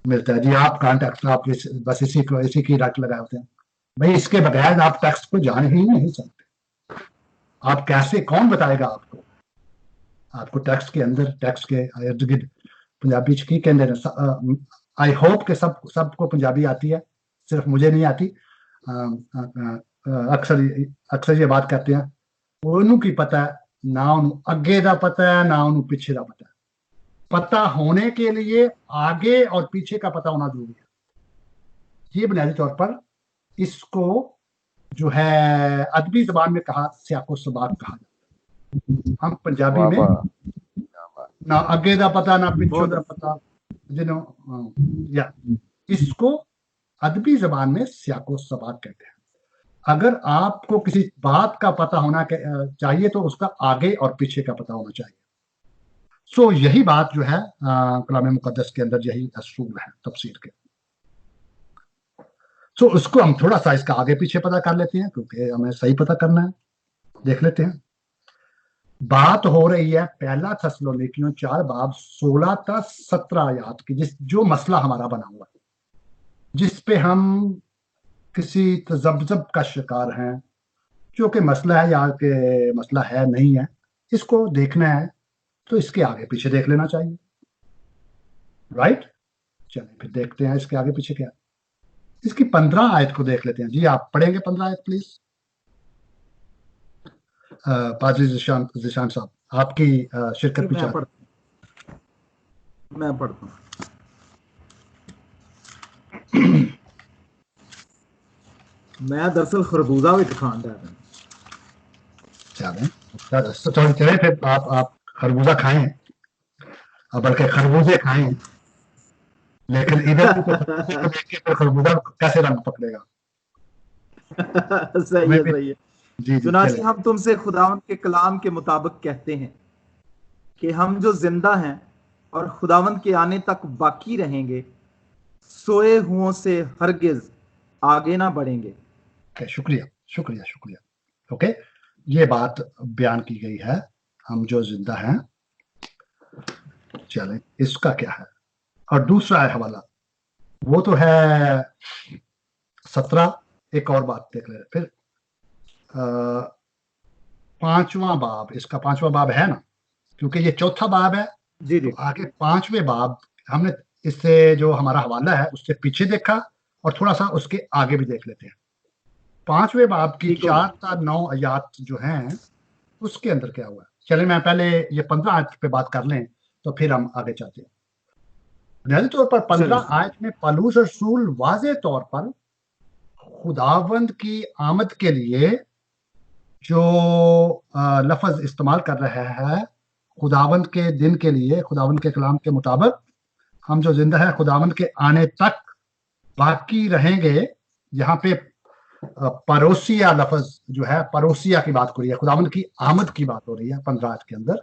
मिलता है जी। आप कॉन्टेक्स्ट आप बस इसी की रट लगाए होते हैं भाई, इसके बगैर आप टेक्स्ट को जान ही नहीं सकते। आप कैसे, कौन बताएगा आपको टेक्स्ट के अंदर, टेक्स्ट के इर्द गिर्द पंजाबी की कहते। आई होप कि सबको पंजाबी आती है, सिर्फ मुझे नहीं आती। अक्सर ये बात करते हैं ਉਹਨੂੰ की पता है, ना ਉਹਨੂੰ अगे का पता है ना ਉਹਨੂੰ पीछे का पता है। पता होने के लिए आगे और पीछे का पता होना जरूरी है। ये बुनियादी तौर पर इसको जो है अदबी जबान में कहा सियाको सबाक कहा जाता है। हम पंजाबी में ना अगे का पता ना पीछे का पता, या इसको अदबी जबान में सियाको सबाक कहते हैं। अगर आपको किसी बात का पता होना चाहिए तो उसका आगे और पीछे का पता होना चाहिए। सो यही बात जो है कलाम मुकद्दस के अंदर यही असूल है तफसीर के। सो उसको हम थोड़ा सा इसका आगे पीछे पता कर लेते हैं क्योंकि हमें सही पता करना है। देख लेते हैं, बात हो रही है पहला थेसलोनिकियों 4:16-17 आयत की, जो मसला हमारा बना हुआ है, जिस पे हम किसी तजब्जब का शिकार हैं, जो कि मसला है या कि मसला है नहीं है, इसको देखना है तो इसके आगे पीछे देख लेना चाहिए, राइट। चलिए फिर देखते हैं इसके आगे पीछे क्या। इसकी 15 आयत को देख लेते हैं जी। आप पढ़ेंगे 15 आयत प्लीज। पादरी ज़िशान साहब, आपकी शिरकत भी चाहते हैं। मैं पढ़ता हूँ। मैं दरअसल खरबूजा भी खानदार हूँ। चले फिर आप खरबूजा खाएं, बल्कि खरबूजे खाएं, लेकिन इधर तो खरबूजा कैसे रंग पकड़ेगा। सही है, सही है। चुनांचे हम तुमसे खुदावंद के कलाम के मुताबिक कहते हैं कि हम जो जिंदा हैं और खुदावंद के आने तक बाकी रहेंगे, सोए हुओं से हरगिज आगे ना बढ़ेंगे। शुक्रिया शुक्रिया शुक्रिया। ओके, ये बात बयान की गई है, हम जो जिंदा हैं चलें इसका क्या है। और दूसरा है हवाला, वो तो है 17। एक और बात देख ले फिर, पांचवा बाब, इसका पांचवा बाब है ना, क्योंकि ये चौथा बाब है जी जी तो आगे पांचवें बाब, हमने इससे जो हमारा हवाला है उससे पीछे देखा और थोड़ा सा उसके आगे भी देख लेते हैं। पांचवें बाब की ठीक 4 होगा। से 9 आयात जो हैं उसके अंदर क्या हुआ है। चलिए मैं पहले ये 15 आयत पे बात कर लें तो फिर हम आगे चलते हैं। बुनियादी तौर पर 15 चलिए। आयत में पौलुस रसूल वाज़े तौर पर खुदावंद की आमद के लिए जो लफ्ज इस्तेमाल कर रहा है, खुदावंद के दिन के लिए, खुदावंद के कलाम के मुताबिक हम जो जिंदा है खुदावंद के आने तक बाकी रहेंगे। यहाँ पे परोसिया लफ्ज जो है, परोसिया की बात हो रही है, खुदावंद की आमद की बात हो रही है 15 आयत के अंदर,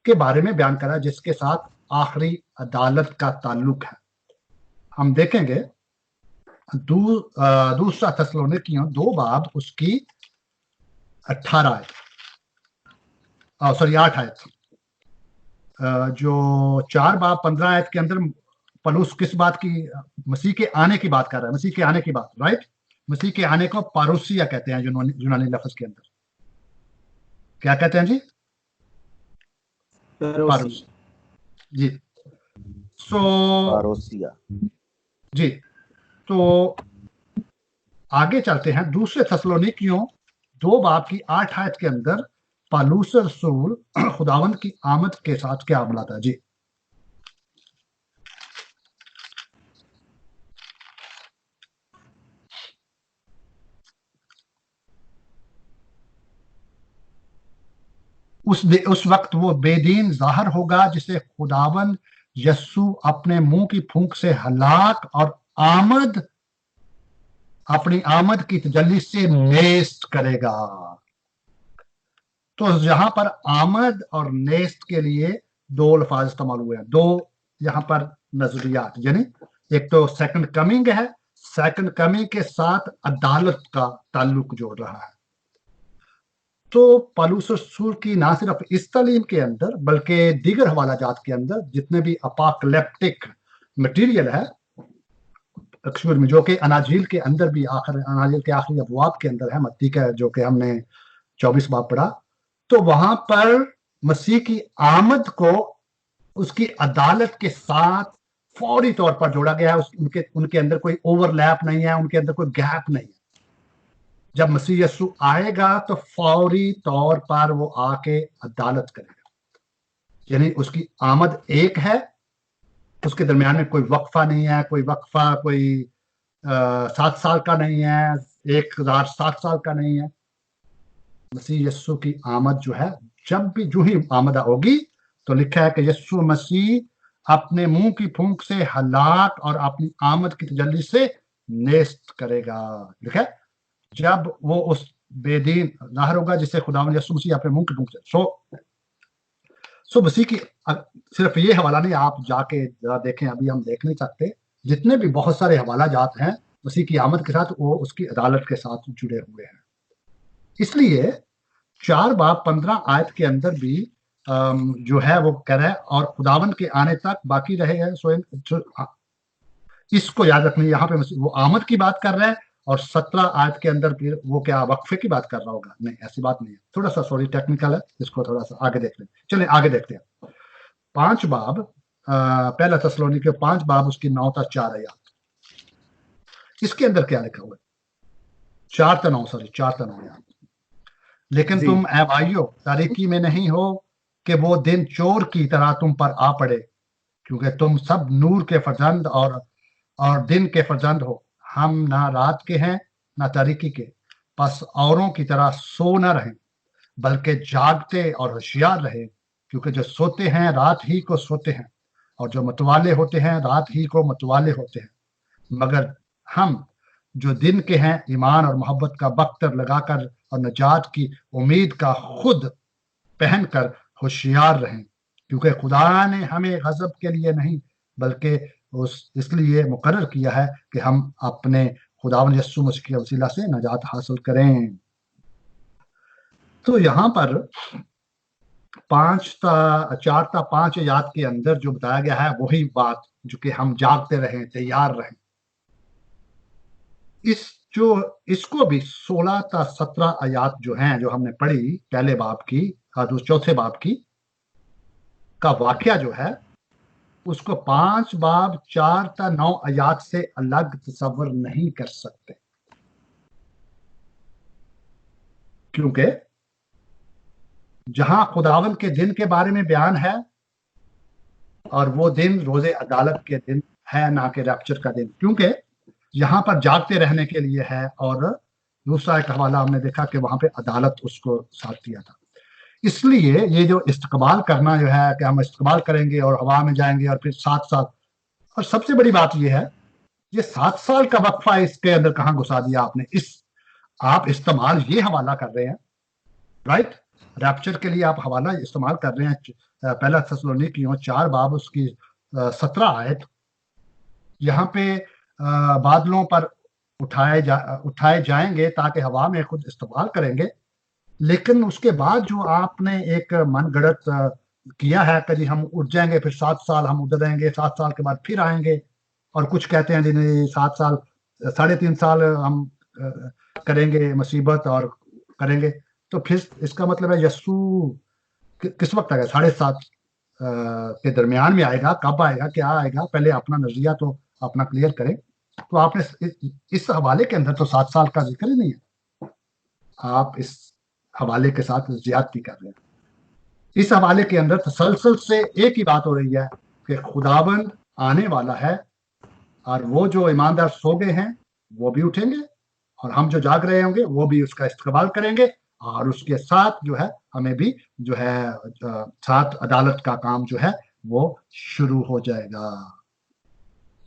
के बारे में बयान करा, जिसके साथ आखिरी अदालत का ताल्लुक है। हम देखेंगे दूसरा थिस्सलुनीकियों 2 बाब उसकी 18 आयत, सॉरी 8 आयत, जो 4 बाब 15 आयत के अंदर पौलुस किस बात की, मसीह के आने की बात कर रहा है, मसीह के आने की बात, राइट। मसीह के आने को पारूसिया कहते हैं यूनानी लफ्ज के अंदर, क्या कहते हैं जी, पारूस, जी। सो पारोसिया, जी, तो आगे चलते हैं दूसरे थिस्सलुनीकियों 2 बाब की 8 आयत के अंदर पौलुस रसूल खुदावंद की आमद के साथ क्या मिला था जी। उस वक्त वो बेदीन जाहिर होगा जिसे खुदावंद यस्सु अपने मुंह की फूंक से हलाक और आमद, अपनी आमद की तजल्ली से नेस्त करेगा। तो यहां पर आमद और नेस्त के लिए 2 अल्फाज इस्तेमाल हुए हैं, 2 यहां पर नजरियात, यानी एक तो सेकंड कमिंग है, सेकंड कमिंग के साथ अदालत का ताल्लुक जोड़ रहा है। तो पौलुस रसूल की ना सिर्फ इस तालीम के अंदर बल्कि दीगर हवाला जात के अंदर जितने भी अपोकलिप्टिक मटेरियल है, एक्सक्यूज में, जो कि अनाजील के अंदर भी, अनाजील के आखिरी अबवाब के अंदर है, मत्ती का जो कि हमने 24 बाब पढ़ा, तो वहां पर मसीह की आमद को उसकी अदालत के साथ फौरी तौर पर जोड़ा गया है। उनके अंदर कोई ओवरलैप नहीं है, उनके अंदर कोई गैप नहीं है। जब मसीह यस्सु आएगा तो फौरी तौर पर वो आके अदालत करेगा, यानी उसकी आमद एक है, उसके दरमियान में कोई वक्फा नहीं है, कोई वक्फा कोई 7 साल का नहीं है, 1007 साल का नहीं है। मसीह यस्सु की आमद जो है, जब भी जो ही आमद होगी तो लिखा है कि यस्सु मसीह अपने मुंह की फूंक से हलाक और अपनी आमद की तजल्ली से नेस्त करेगा। लिखा है जब वो उस बेदीन जाहिर होगा जिसे खुदावंद यस्सु मसीह अपने मुंह की फूंक से। सो मसीह की सिर्फ ये हवाला नहीं, आप जाके जरा देखें, अभी हम देख नहीं सकते, जितने भी बहुत सारे हवाला जात हैं मसीह की आमद के साथ, वो उसकी अदालत के साथ जुड़े हुए हैं। इसलिए 4 बाब 15 आयत के अंदर भी जो है वो कह रहा है और खुदावंद के आने तक बाकी रहेगा। इसको याद रखना, यहाँ पे वो आमद की बात कर रहा है और 17 आयत के अंदर फिर वो क्या वक्फे की बात कर रहा होगा, नहीं ऐसी बात नहीं है। थोड़ा सा सॉरी टेक्निकल है, इसको थोड़ा सा आगे देख लें। चलिए आगे देखते हैं 5 बाब, पहला थिस्सलुनीकियों 5 बाब उसकी 9 से 4 आयत, इसके अंदर क्या लिखा हुआ है, 4 से 9 आयत। लेकिन तुम ऐ भाइयों तारीकी में नहीं हो कि वो दिन चोर की तरह तुम पर आ पड़े, क्योंकि तुम सब नूर के फर्जंद और दिन के फर्जंद हो। हम ना रात के हैं ना तारीकी के, बस औरों की तरह सो न रहें बल्कि जागते और होशियार रहे, क्योंकि जो सोते हैं रात ही को सोते हैं और जो मतवाले होते हैं रात ही को मतवाले होते हैं। मगर हम जो दिन के हैं ईमान और मोहब्बत का बख्तर लगाकर और नजात की उम्मीद का खुद पहनकर होशियार रहें, क्योंकि खुदा ने हमें गजब के लिए नहीं बल्कि इसलिए मुकर्रर किया है कि हम अपने खुदावंद यस्सु मसीह के वसीला से नजात हासिल करें। तो यहाँ पर 4 تا 5 आयत के अंदर जो बताया गया है वही बात, जो कि हम जागते रहें, तैयार रहें। इसको भी 16 ता 17 आयत जो हैं, जो हमने पढ़ी पहले बाब की और चौथे बाब की का वाकया जो है, उसको 5 बाब 4 ता 9 आयत से अलग तस्वर नहीं कर सकते, क्योंकि जहां खुदावंद के दिन के बारे में बयान है, और वो दिन रोजे अदालत के दिन है, ना कि रैप्चर का दिन, क्योंकि यहाँ पर जागते रहने के लिए है। और दूसरा एक हवाला हमने देखा कि वहां पे अदालत उसको साथ दिया था। इसलिए ये जो इस्तकबाल करना जो है कि हम इस्तकबाल करेंगे और हवा में जाएंगे और फिर 7 साल, और सबसे बड़ी बात ये है, ये 7 साल का वक्फा इसके अंदर कहाँ घुसा दिया आपने। आप इस्तेमाल ये हवाला कर रहे हैं, राइट, रैप्चर के लिए आप हवाला इस्तेमाल कर रहे हैं पहला थेसलोनिकियों 4 बाब उसकी 17 आयत। यहाँ पे बादलों पर उठाए जाएंगे ताकि हवा में खुद इस्तेमाल करेंगे, लेकिन उसके बाद जो आपने एक मन गढ़ंत किया है कि जी हम उठ जाएंगे, फिर 7 साल हम उधर रहेंगे, 7 साल के बाद फिर आएंगे, और कुछ कहते हैं जी 7 साल 3.5 साल हम करेंगे मुसीबत और करेंगे, तो फिर इसका मतलब है यस्सु किस वक्त आएगा? 7.5 के दरमियान में आएगा। कब आएगा, क्या आएगा? पहले अपना नजरिया तो अपना क्लियर करें। तो आपने इस हवाले के अंदर तो 7 साल का जिक्र ही नहीं है, आप इस हवाले के साथ ज्यादती कर रहे हैं। इस हवाले के अंदर तसलसल से एक ही बात हो रही है कि खुदाबंद आने वाला है, और वो जो ईमानदार सो गए हैं वो भी उठेंगे, और हम जो जाग रहे होंगे वो भी उसका इस्तेमाल करेंगे, और उसके साथ जो है हमें भी जो है साथ अदालत का काम जो है वो शुरू हो जाएगा।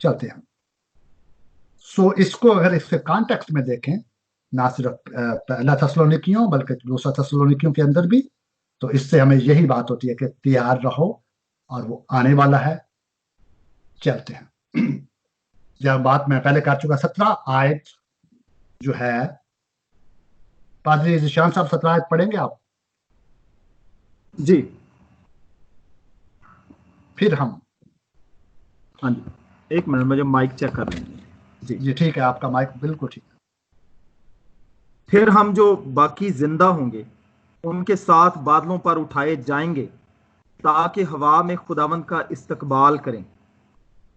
चलते हैं। सो इसको अगर इसके कॉन्टेक्स्ट में देखें, ना सिर्फ पहला थेसलोनिकियों बल्कि दूसरा थेसलोनिकियों के अंदर भी, तो इससे हमें यही बात होती है कि तैयार रहो और वो आने वाला है। चलते हैं। जब बात मैं पहले कर चुका, 17 आयत जो है, पादरी ज़ीशान साहब 17 आयत पढ़ेंगे आप? जी। फिर हम, हाँ जी, एक मिनट, मुझे माइक चेक कर रहे हैं। जी ठीक है, आपका माइक बिल्कुल ठीक है। फिर हम जो बाकी जिंदा होंगे उनके साथ बादलों पर उठाए जाएंगे ताकि हवा में खुदावंद का इस्तकबाल करें,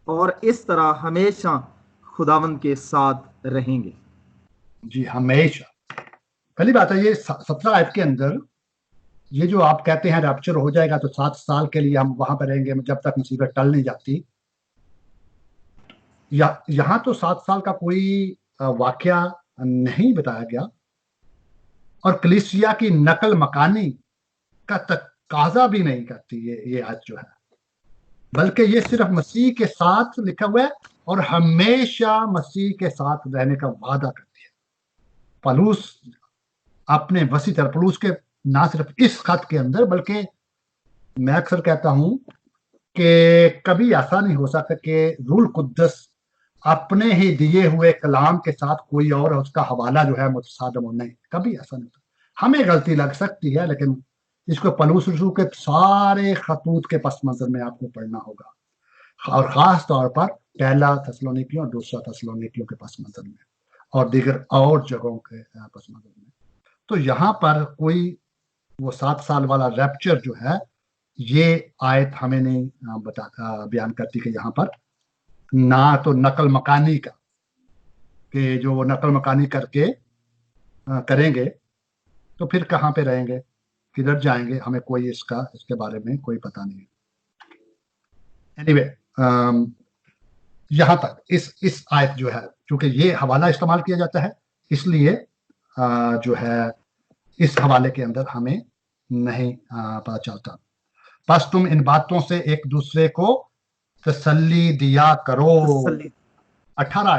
और इस तरह हमेशा खुदावंद के साथ रहेंगे। जी हमेशा। पहली बात है, ये 17 आयत के अंदर ये जो आप कहते हैं रैप्चर हो जाएगा तो 7 साल के लिए हम वहां पर रहेंगे जब तक मुसीबत टल नहीं जाती, यहाँ तो 7 साल का कोई वाकया नहीं बताया गया, और कलीसिया की नकल मकानी का तकाजा भी नहीं करती ये आयत जो है, बल्कि ये सिर्फ मसीह के साथ लिखा हुआ है और हमेशा मसीह के साथ रहने का वादा करती है। पलूस अपने वसी तरह, पलूस के ना सिर्फ इस खत के अंदर, बल्कि मैं अक्सर कहता हूं कि कभी ऐसा नहीं हो सकता कि रूल कुद्दस अपने ही दिए हुए कलाम के साथ कोई और उसका हवाला जो है मुतसादम हो, नहीं, कभी ऐसा नहीं। हमें गलती लग सकती है, लेकिन इसको पलूस रसूल के सारे खतूत के पस मंजर में आपको पढ़ना होगा, और खास तौर पर पहला थेसलोनिकियों और दूसरा थेसलोनिकियों के पस मंजर में, और दीगर और जगहों के पस मंजर में। तो यहाँ पर कोई वो 7 साल वाला रैप्चर जो है, ये आयत हमें नहीं बयान करती कि यहाँ पर ना तो नकल मकानी का, कि जो वो नकल मकानी करके करेंगे तो फिर कहाँ पे रहेंगे, किधर जाएंगे, हमें कोई इसके बारे में कोई पता नहीं है। एनीवे, यहाँ तक इस आयत जो है, क्योंकि ये हवाला इस्तेमाल किया जाता है, इसलिए जो है इस हवाले के अंदर हमें नहीं पता चलता। बस तुम इन बातों से एक दूसरे को तसल्ली दिया करो। 18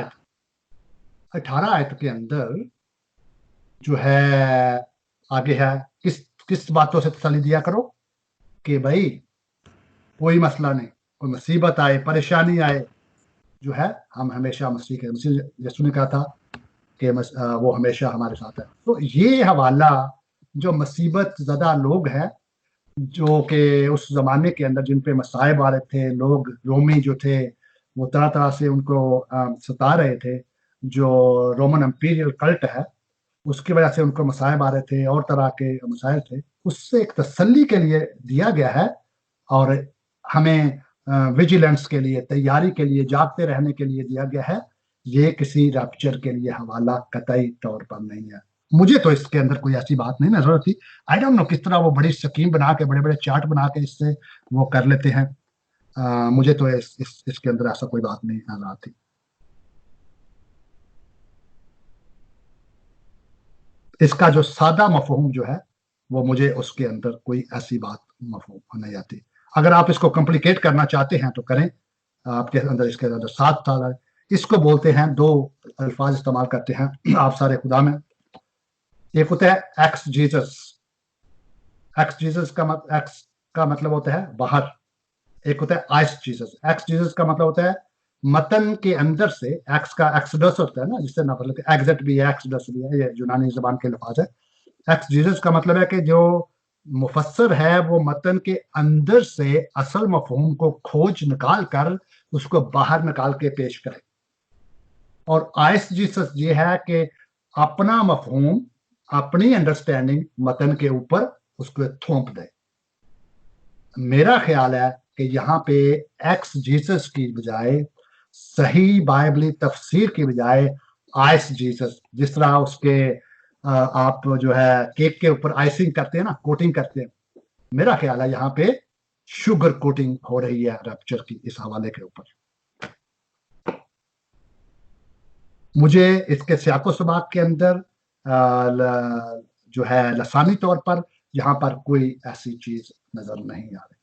आयत के अंदर जो है आगे है, किस बातों से तसल्ली दिया करो, कि भाई कोई मसला नहीं, कोई मुसीबत आए, परेशानी आए, जो है हम हमेशा मसीह यीशु ने कहा था कि वो हमेशा हमारे साथ है। तो ये हवाला जो मुसीबत ज़दा लोग हैं जो कि उस जमाने के अंदर जिन पे मसाइब आ रहे थे, लोग रोमी जो थे वो तरह तरह से उनको सता रहे थे। जो रोमन एम्पीरियल कल्ट है उसकी वजह से उनको मसाइब आ रहे थे और तरह के मसाइल थे, उससे एक तसल्ली के लिए दिया गया है। और हमें विजिलेंस के लिए, तैयारी के लिए, जागते रहने के लिए दिया गया है। ये किसी रैप्चर के लिए हवाला कतई तौर पर नहीं है। मुझे तो इसके अंदर कोई ऐसी बात नहीं नजर आती। आई डोंट नो किस तरह वो बड़ी स्कीम बना के, बड़े बड़े चार्ट बना के इससे वो कर लेते हैं। मुझे तो इसके अंदर ऐसा कोई बात नहीं नजर आती। इसका जो सादा मफहूम जो है वो मुझे उसके अंदर कोई ऐसी बात मफहूम नहीं आती। अगर आप इसको कॉम्प्लिकेट करना चाहते हैं तो करें। आपके अंदर इसके अंदर 7 साल है। इसको बोलते हैं, दो अल्फाज इस्तेमाल करते हैं आप सारे खुदा में। एक होता है एक्स जीसस। एक्स का मतलब होता है बाहर। एक होता है आइस जीसस। एक्स जीसस का मतलब होता है मतन के अंदर से। एक्स का एक्सडस होता है ना, जिससे ना मतलब एग्जिट भी है, एक्सडस भी है, ये यूनानी जबान के लफाज है। एक्स जीसस का मतलब है कि जो मुफस्सर है वो मतन के अंदर से असल मफहूम को खोज निकाल कर उसको बाहर निकाल के पेश करे। और आइस जीसस ये है कि अपना मफहूम, अपनी अंडरस्टैंडिंग मतन के ऊपर उसको थोप दे। मेरा ख्याल है कि यहाँ पे एक्स जीसस की बजाय, सही बाइबली तफसीर की बजाय आइस जीसस, जिस तरह उसके आप जो है केक के ऊपर आइसिंग करते हैं ना, कोटिंग करते हैं, मेरा ख्याल है यहाँ पे शुगर कोटिंग हो रही है रैप्चर की इस हवाले के ऊपर। मुझे इसके सियाको सबाक के अंदर जो है लसानी तौर पर यहाँ पर कोई ऐसी चीज नजर नहीं आ रही,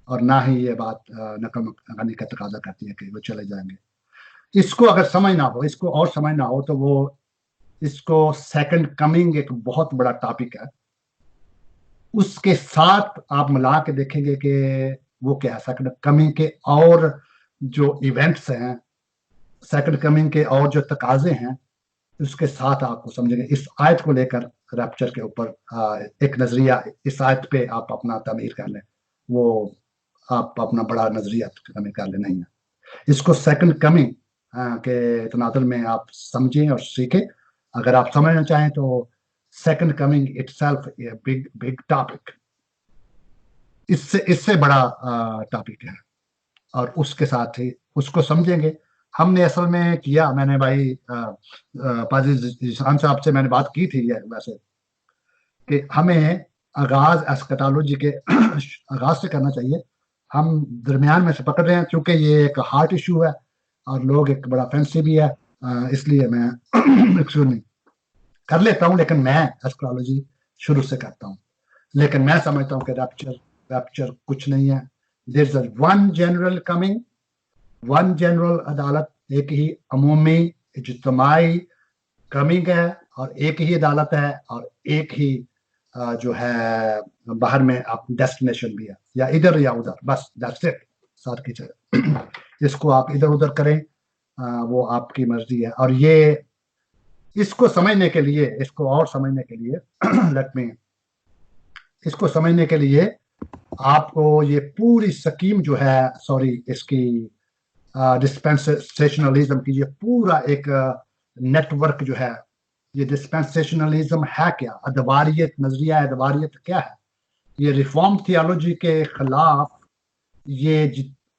और ना ही ये बात नकल मकानी का तकाजा करती है कि वो चले जाएंगे। इसको अगर समझना हो, इसको और समझना हो तो वो इसको सेकंड कमिंग एक बहुत बड़ा टॉपिक है, उसके साथ आप मिला के देखेंगे कि वो क्या है सेकंड कमिंग के और जो इवेंट्स हैं, सेकंड कमिंग के और जो तकाजे हैं, उसके साथ आपको समझेंगे। इस आयत को लेकर रैप्चर के ऊपर एक नजरिया, इस आयत पे आप अपना तमीर कर लें, वो आप अपना बड़ा नजरिया तमीर कर लें नहीं है। इसको सेकंड कमिंग के तनाजुर में आप समझें और सीखें। अगर आप समझना चाहें तो second coming itself big big topic, इससे बड़ा टॉपिक है, और उसके साथ ही उसको समझेंगे। हमने असल में किया, मैंने भाई पाजी जिशान साहब से मैंने बात की थी वैसे, कि हमें आगाज एस्कटोलॉजी के आगाज से करना चाहिए। हम दरमियान में से पकड़ रहे हैं, क्योंकि ये एक हार्ट इशू है और लोग एक बड़ा फैंसी भी है, इसलिए मैं एक्सक्यूज मी कर लेता हूँ, लेकिन मैं एस्ट्रोलॉजी शुरू से करता हूँ। लेकिन मैं समझता हूँ कि रैप्चर कुछ नहीं है। There is one general coming, one general अदालत, एक ही अमूमी इज्तिमाई कमिंग है, और एक ही अदालत है, और एक ही जो है बाहर में आप डेस्टिनेशन भी है, या इधर या उधर, बस दैट्स इट। साथ की चीज इसको आप इधर उधर करें, वो आपकी मर्जी है। और ये इसको समझने के लिए, इसको और समझने के लिए लेट मी, इसको समझने के लिए आपको ये पूरी स्कीम जो है, सॉरी इसकी डिस्पेंसेशनलिज्म की ये पूरा एक नेटवर्क जो है, ये डिस्पेंसेशनलिज्म है क्या, अदवारियत, नजरिया अदवारियत क्या है, ये रिफॉर्म थियोलॉजी के खिलाफ ये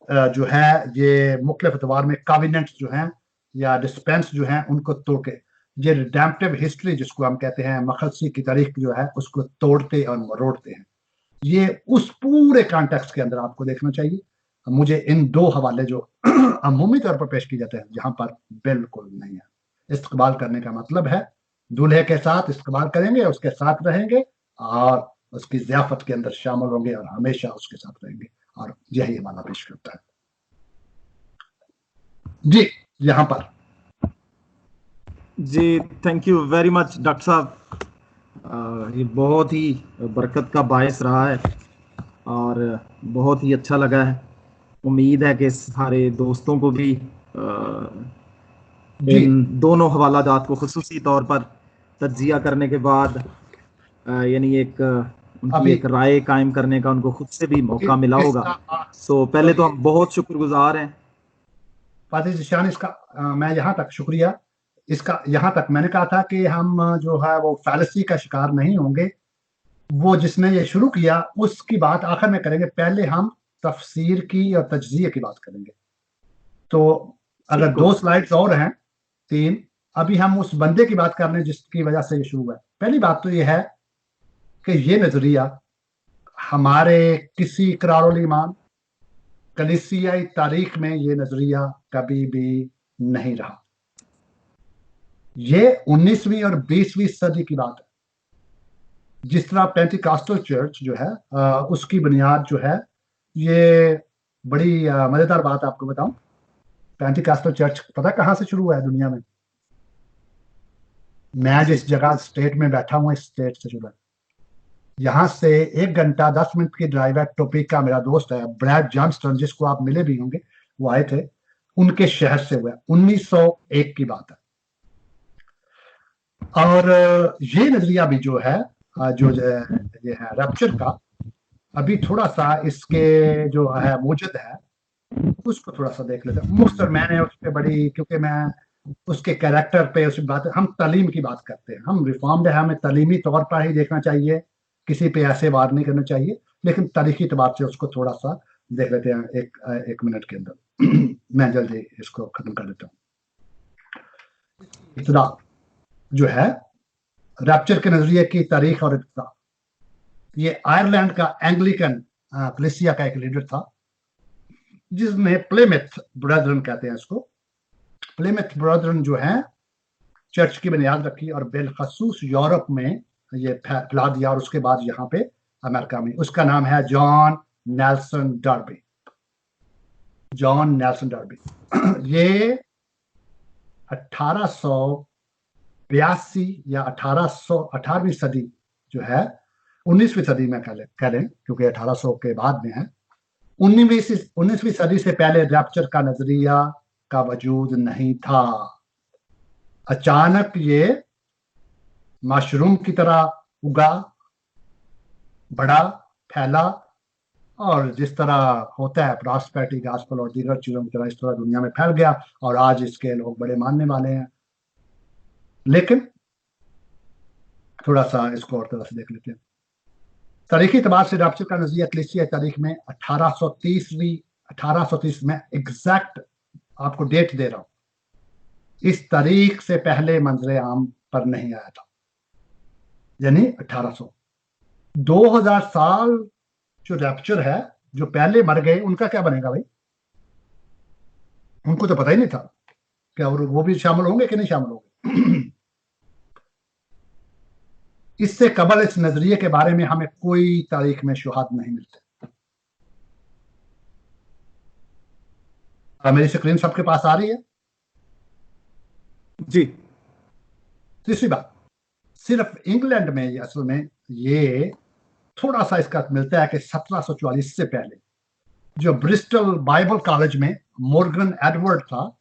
जो है ये मुख्तलिफ अतवार में कॉवेनेंट्स जो हैं या डिस्पेंस जो हैं उनको तोड़ के, ये रिडेम्पटिव हिस्ट्री जिसको हम कहते हैं, मखलसी की तारीख जो है उसको तोड़ते और मरोड़ते हैं। ये उस पूरे कॉन्टेक्स्ट के अंदर आपको देखना चाहिए। मुझे इन दो हवाले जो अमूमी तौर पर पेश किए जाते हैं यहाँ पर बिल्कुल नहीं है। इस्तकबाल करने का मतलब है दूल्हे के साथ इस्तकबाल करेंगे, उसके साथ रहेंगे और उसकी ज़ियाफत के अंदर शामिल होंगे और हमेशा उसके साथ रहेंगे, और यही हमारा पेश करता है जी यहाँ पर। जी thank you very much doctor साहब, ये बहुत ही बरकत का बायस रहा है और बहुत ही अच्छा लगा है। उम्मीद है कि सारे दोस्तों को भी इन दोनों हवालाजात को खुसूसी तौर पर तज्जिया करने के बाद यानी एक उनकी एक राय कायम करने का उनको खुद से भी मौका मिला होगा। सो पहले तो हम बहुत शुक्रगुजार हैं फादर ज़ीशान। इसका मैं यहाँ तक शुक्रिया, इसका यहाँ तक मैंने कहा था कि हम जो है वो फैलसी का शिकार नहीं होंगे। वो जिसने ये शुरू किया उसकी बात आखिर में करेंगे, पहले हम तफसीर की और तजज़िये की बात करेंगे। तो अगर 2 स्लाइड्स और हैं, 3, अभी हम उस बंदे की बात कर रहे हैं जिसकी वजह से ये शुरू हुआ है। पहली बात तो ये है कि ये नजरिया हमारे किसी इकरारुल ईमान कलीसियाई तारीख में ये नजरिया कभी भी नहीं रहा। ये 19वीं और 20वीं सदी की बात है। जिस तरह पेंटिकॉस्टल चर्च जो है उसकी बुनियाद जो है, ये बड़ी मजेदार बात आपको बताऊं, पेंटिकॉस्टल चर्च पता कहां से शुरू हुआ है दुनिया में? मैं जिस जगह स्टेट में बैठा हूं, इस स्टेट से शुरू है। यहाँ से 1 घंटा 10 मिनट की ड्राइव है। टोपिका मेरा दोस्त है ब्रैड जॉनस्टन, जिसको आप मिले भी होंगे, वो आए थे, उनके शहर से हुआ। 1901 की बात है। और ये नजरिया भी जो है जो ये है रैप्चर का, अभी थोड़ा सा इसके जो है मौजूद है उसको थोड़ा सा देख लेते हैं। मुख्तर मैंने उस पर बड़ी, क्योंकि मैं उसके कैरेक्टर पे उस बात, हम तालीम की बात करते हैं, हम रिफॉर्म्ड है, हमें तालीमी तौर पर ही देखना चाहिए, किसी पे ऐसे वार नहीं करना चाहिए, लेकिन तारीखी एतबार से उसको थोड़ा सा देख लेते हैं एक मिनट के अंदर। मैं जल्दी इसको खत्म कर देता हूँ। इब्तिदा जो है रैप्चर के नजरिए की तारीख और इब्तिदा, ये आयरलैंड का एंग्लिकन कलीसिया का एक लीडर था जिसने प्लेमिथ ब्रदरन कहते हैं इसको, प्लेमिथ ब्रदरन जो है चर्च की बुनियाद रखी और बिलखसूस यूरोप में ये फैला दिया, और उसके बाद यहाँ पे अमेरिका में। उसका नाम है John Nelson Derby. John Nelson Derby ये 1882 या 18ਵੀਂ सदी जो है, 19वीं सदी में कह लें क्योंकि 1800 के बाद में है। 19वीं सदी से पहले रैप्चर का नजरिया का वजूद नहीं था। अचानक ये मशरूम की तरह उगा, बड़ा, फैला, और जिस तरह होता है प्रॉस्पेरिटी गॉस्पेल और दीगर चीजों की तरह इस तरह दुनिया में फैल गया, और आज इसके लोग बड़े मानने वाले हैं। लेकिन थोड़ा सा इसको और तरह से देख लेते हैं। तारीखी एतबार से रैप्चर का नजरिया कलीसिया तारीख में 1830 में, एग्जैक्ट आपको डेट दे रहा हूं, इस तारीख से पहले मंजरे आम पर नहीं आया था, यानी 1800। 2000 साल जो रैप्चर है, जो पहले मर गए उनका क्या बनेगा भाई? उनको तो पता ही नहीं था क्या वो भी शामिल होंगे कि नहीं शामिल होंगे। इससे कबल इस नजरिए के बारे में हमें कोई तारीख में शुहाद नहीं मिलते। मेरी स्क्रीन सबके पास आ रही है जी? तीसरी बात, सिर्फ इंग्लैंड में ये असल में ये थोड़ा सा इसका मिलता है कि 1744 से पहले जो ब्रिस्टल बाइबल कॉलेज में मॉर्गन एडवर्ड था,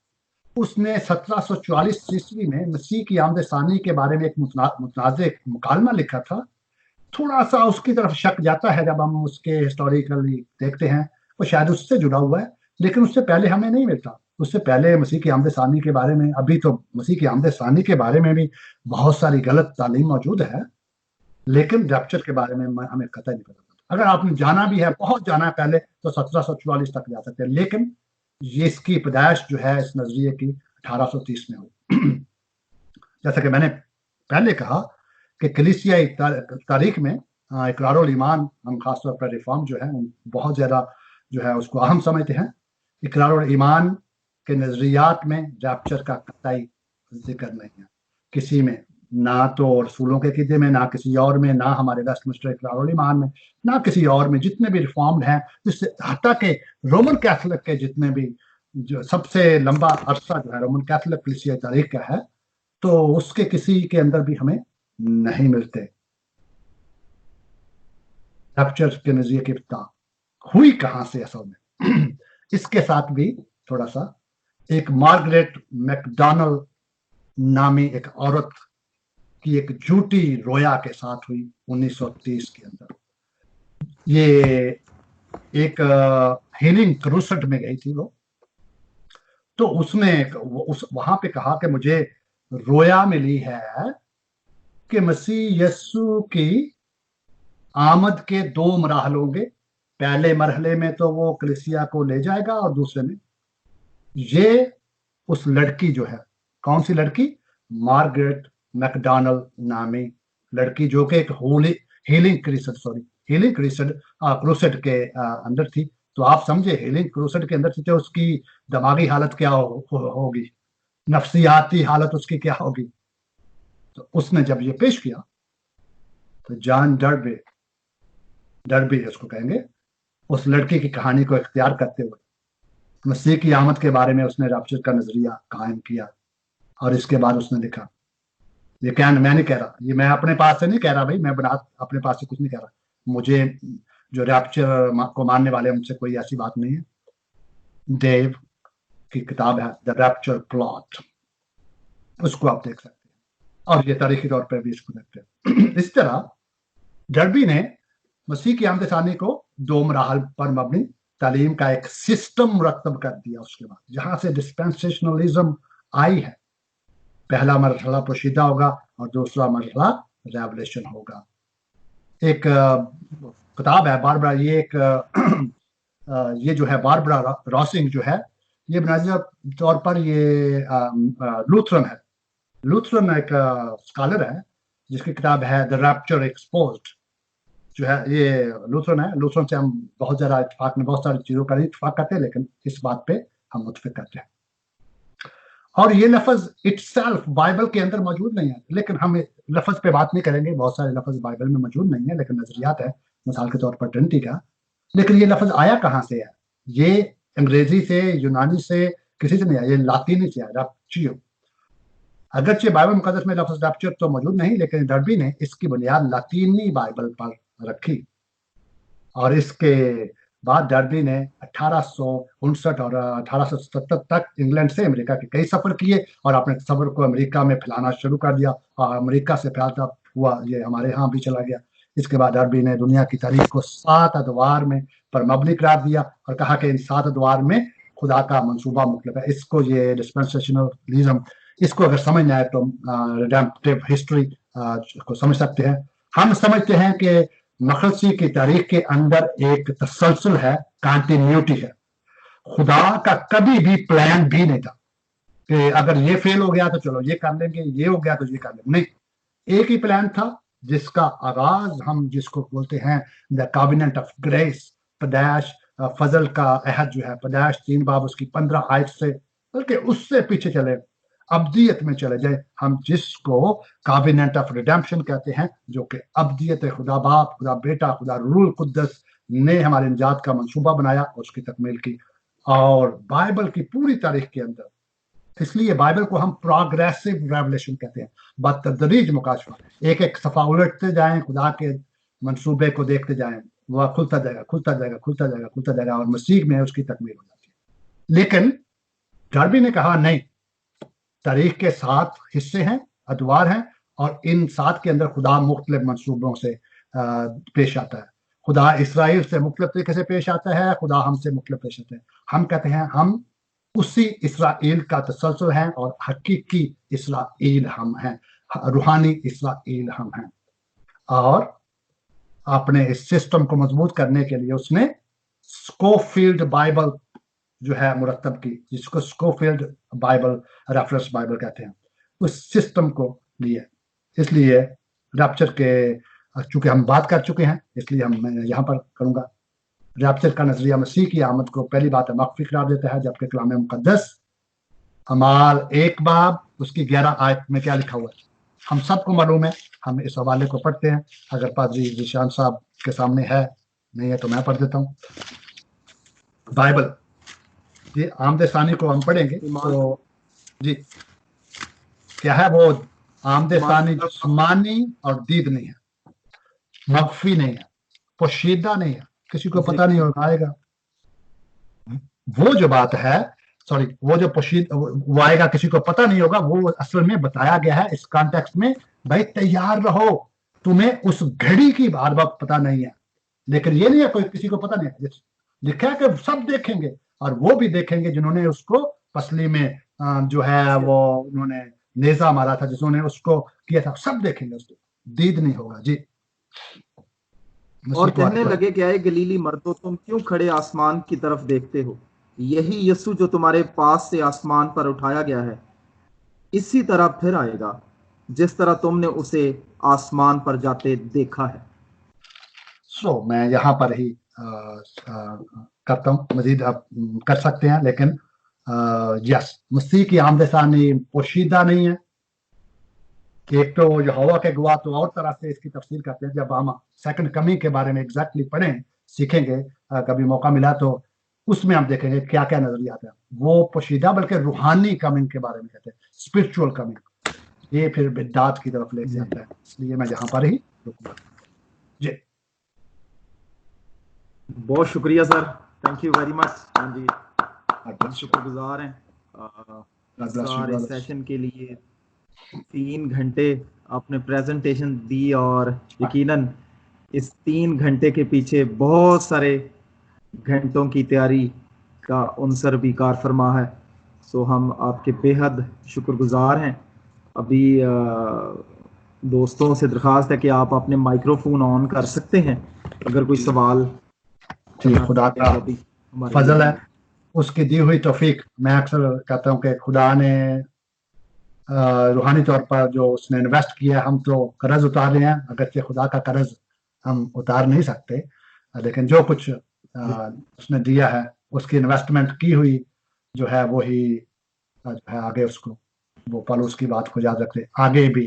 उसने 1744 ईस्वी में मसीह की आमद सानी के बारे में एक मुतनाज़ मुकालमा लिखा था। थोड़ा सा उसकी तरफ शक जाता है जब हम उसके हिस्टोरिकली देखते हैं, वो शायद उससे जुड़ा हुआ है, लेकिन उससे पहले हमें नहीं मिलता। उससे पहले मसीह की आमद सानी के बारे में, अभी तो मसीह की आमद सानी के बारे में भी बहुत सारी गलत तालीम मौजूद है, लेकिन रैप्चर के बारे में हमें कतई नहीं पता। अगर आपने जाना भी है, बहुत जाना है पहले, तो 1744 तक जा सकते हैं, लेकिन ये इसकी पैदाइश जो है इस नजरिए की 1830 में हुई। जैसा कि मैंने पहले कहा कि कलीसियाई तारीख में इकरारुल ईमान, हम खासतौर पर रिफॉर्म जो है बहुत ज्यादा जो है उसको अहम समझते हैं। इकरारुल ईमान के नजरियात में रैप्चर का कतई जिक्र नहीं है किसी में, ना तो रसूलों के क़ीदे में, ना किसी और में, ना हमारे वेस्टमिंस्टर इकरारुल ईमान में, ना किसी और में। जितने भी रिफॉर्म्ड हैं, जिससे हत्ता के रोमन कैथोलिक के जितने भी, जो सबसे लंबा अरसा जो है रोमन कैथोलिक कलीसिया तारीख का है, तो उसके किसी के अंदर भी हमें नहीं मिलते। रैप्चर के नजरिए की इब्तिदा हुई कहां से असल में? इसके साथ भी थोड़ा सा, एक मार्गरेट मैकडॉनल नामी एक औरत की एक झूठी रोया के साथ हुई 1930 के अंदर। ये एक हीलिंग क्रूसेड में गई थी वो, तो उसने वहां पे कहा कि मुझे रोया मिली है कि मसीह यस्सु की आमद के 2 मराहल होंगे। पहले मरहले में तो वो कलीसिया को ले जाएगा, और दूसरे में ये उस लड़की जो है, कौन सी लड़की, मार्गरेट मैकडॉनल्ड नामी लड़की, जो कि एक हीलिंग क्रूसेड के अंदर थी। तो आप समझे, हीलिंग क्रूसेड के अंदर थी तो उसकी दिमागी हालत क्या होगी, नफ्सियाती हालत उसकी क्या होगी। तो उसने जब ये पेश किया तो जॉन डर्बी उसको कहेंगे, उस लड़की की कहानी को इख्तियार करते हुए मसीह की आमद के बारे में उसने रैप्चर का नजरिया कायम किया। और इसके बाद उसने लिखा, ये क्या, मैं नहीं कह रहा, ये मैं अपने पास से नहीं कह रहा भाई, मैं बना अपने पास से कुछ नहीं कह रहा, मुझे जो रैप्चर को मानने वाले हैं उनसे कोई ऐसी बात नहीं है। डेव की किताब है द रैप्चर प्लॉट, उसको आप देख सकते हैं, और ये तारीखी तौर पर भी इसको देखते हैं। इस तरह डर्बी ने मसीह की आमद सानी को 2 मराहल पर मबनी तालीम का एक सिस्टम मुरतब कर दिया। उसके बाद जहां से डिस्पेंसेशनलिज्म आई है, पहला मरहला पोशीदा होगा और दूसरा मरहला रेवलेशन होगा। एक किताब है बारबरा, ये एक ये जो है बारबरा रॉसिंग जो है, ये बुनियादी तौर पर ये लूथरन है। लूथरन एक स्कॉलर है जिसकी किताब है द रैप्चर एक्सपोज्ड, जो है ये लूथरन है। लूथरन से हम बहुत ज्यादा इत्तेफाक में, बहुत सारी चीजों का इत्तेफाक करते हैं, लेकिन इस बात पे हम मुत्तफिक करते हैं। और ये लफ्ज इटसेल्फ बाइबल के अंदर मौजूद नहीं है, लेकिन हम लफ्ज पे बात नहीं करेंगे, बहुत सारे लफ्ज बाइबल में मौजूद नहीं है, लेकिन नजरियात है, मिसाल के तौर पर ट्रिनिटी का। लेकिन ये लफ्ज आया कहाँ से है? ये अंग्रेजी से, यूनानी से, किसी से नहीं आया, ये लातीनी से आया, रैप्चियो। अगरचे बाइबल मुकद्दस में लफ्ज रैप्चर तो मौजूद नहीं, लेकिन डर्बी ने इसकी बुनियाद लातीनी बाइबल पर रखी। और इसके बाद डर्बी ने 1859 और 1870 तक इंग्लैंड से अमेरिका के कई सफर किए, और अपने सफर को अमेरिका में फैलाना शुरू कर दिया, और अमेरिका से फैलता हुआ ये हमारे यहाँ भी चला गया। इसके बाद डर्बी ने दुनिया की तारीख को 7 अदवार में पर मबनी करार दिया, और कहा कि इन 7 अदवार में खुदा का मंसूबा मुख्तलिफ है। इसको ये डिस्पेंसेशनलिज्म, इसको अगर समझना है तो रिडेम्पटिव हिस्ट्री को समझ सकते हैं। हम समझते हैं कि मखलसी की तारीख के अंदर एक तसलसल है, कंटिन्यूटी है। खुदा का कभी भी प्लान भी नहीं था कि अगर ये फेल हो गया तो चलो ये कर लेंगे, ये हो गया तो ये कर लेंगे, नहीं। एक ही प्लान था जिसका आगाज हम जिसको बोलते हैं द कॉवेनेंट ऑफ ग्रेस, पैदाइश फजल का अहद जो है, पैदाइश 3 बाब उसकी 15 आयत से, बल्कि उससे पीछे चले, अब्दियत में चले जाए, हम जिसको कॉवेनेंट ऑफ रिडेम्पशन कहते हैं, जो कि अब्दियत खुदा बाप, खुदा बेटा, खुदा रूल कुद्दस ने हमारे निजात का मंसूबा बनाया और उसकी तकमील की। और बाइबल की पूरी तारीख के अंदर, इसलिए बाइबल को हम प्रोग्रेसिव रेवलेशन कहते हैं, बतदरीज मुकाशफा, एक एक सफा उलटते जाएं, खुदा के मंसूबे को देखते जाएं, वह खुलता जाएगा, खुलता जाएगा, खुलता जाएगा, खुलता जाएगा, और मसीह में उसकी तकमील हो जाती है। लेकिन डर्बी ने कहा नहीं, तारीख के 7 हिस्से हैं, अदवार हैं, और इन 7 के अंदर खुदा मुख्तलिफ मंसूबों से पेश आता है। खुदा इसराइल से मुख्तलिफ तरीके से पेश आता है, खुदा हमसे मुख्तलिफ पेश आता है। हम कहते हैं हम उसी इसराइल का तसलसल हैं, और हकीकी इसराइल हम हैं, रूहानी इसराइल हम हैं। और अपने इस सिस्टम को मजबूत करने के लिए उसने स्कोफील्ड बाइबल जो है मुरतब की, जिसको स्कोफील्ड बाइबल, रेफरेंस बाइबल कहते हैं, उस सिस्टम को लिए। इसलिए रैप्चर के, चूंकि हम बात कर चुके हैं इसलिए मैं यहाँ पर करूंगा। रैप्चर का नजरिया मसीह की आमद को पहली बात है मख्फी करार देता है, जबकि कलाम मुकद्दस अमाल 1 बाब उसकी 11 आयत में क्या लिखा हुआ है हम सबको मालूम है। हम इस हवाले को पढ़ते हैं, अगर पादरी जिशान साहब के सामने है, नहीं है तो मैं पढ़ देता हूँ। बाइबल, ये आमद सानी को हम पढ़ेंगे तो जी क्या है वो, आमद सानी जिस्मानी और दीद नहीं है, मख्फी नहीं है, पोशीदा नहीं है, किसी को पता नहीं होगा आएगा। वो जो बात है, सॉरी, वो जो वो आएगा किसी को पता नहीं होगा, वो असल में बताया गया है इस कॉन्टेक्स्ट में, भाई तैयार रहो, तुम्हें उस घड़ी की बार बार पता नहीं है। लेकिन ये नहीं है कोई किसी को पता नहीं है, लिखा है कि सब देखेंगे, और वो भी देखेंगे जिन्होंने उसको पसली में जो है वो उन्होंने नेजा मारा था, जिन्होंने उसको किया था, सब देखेंगे उसको, दीद नहीं होगा जी। और कहने लगे कि आए गलीली मर्दो, तुम क्यों खड़े आसमान की तरफ देखते हो, यही यीशु जो तुम्हारे पास से आसमान पर उठाया गया है इसी तरह फिर आएगा जिस तरह तुमने उसे आसमान पर जाते देखा है। मैं यहाँ पर ही करता हूँ, मजीद आप कर सकते हैं, लेकिन यस, मसीह की आमदसानी पोशीदा नहीं है। एक तो यहोवा के गवाह तो और तरह से इसकी तफसीर करते हैं, जब हम सेकंड कमिंग के बारे में एग्जैक्टली पढ़ें सीखेंगे, कभी मौका मिला तो उसमें हम देखेंगे क्या क्या नजरिया आता है। वो पोशीदा बल्कि रूहानी कमिंग के बारे में कहते हैं, स्पिरिचुअल कमिंग, ये फिर बिदात की तरफ ले जाता है। इसलिए मैं यहाँ पर ही रुकूंगा जी। बहुत शुक्रिया sir, thank you very much. हाँ जी, शुक्रगुजार हैं सारे सेशन के लिए। 3 घंटे आपने प्रेजेंटेशन दी और यकीनन इस 3 घंटे के पीछे बहुत सारे घंटों की तैयारी का उनसर भी कार फरमा है। सो हम आपके बेहद शुक्रगुजार हैं। अभी दोस्तों से दरख्वास्त है कि आप अपने माइक्रोफोन ऑन कर सकते हैं अगर कोई सवाल। खुदा का फजल है, उसकी दी हुई तौफीक। मैं अक्सर कहता हूँ कि खुदा ने रूहानी तौर पर जो उसने इन्वेस्ट किया, हम तो कर्ज उतार रहे हैं, अगरचे खुदा का कर्ज हम उतार नहीं सकते, लेकिन जो कुछ उसने दिया है उसकी इन्वेस्टमेंट की हुई जो है वही जो है आगे उसको वो पल उसकी बात को याद रखते आगे भी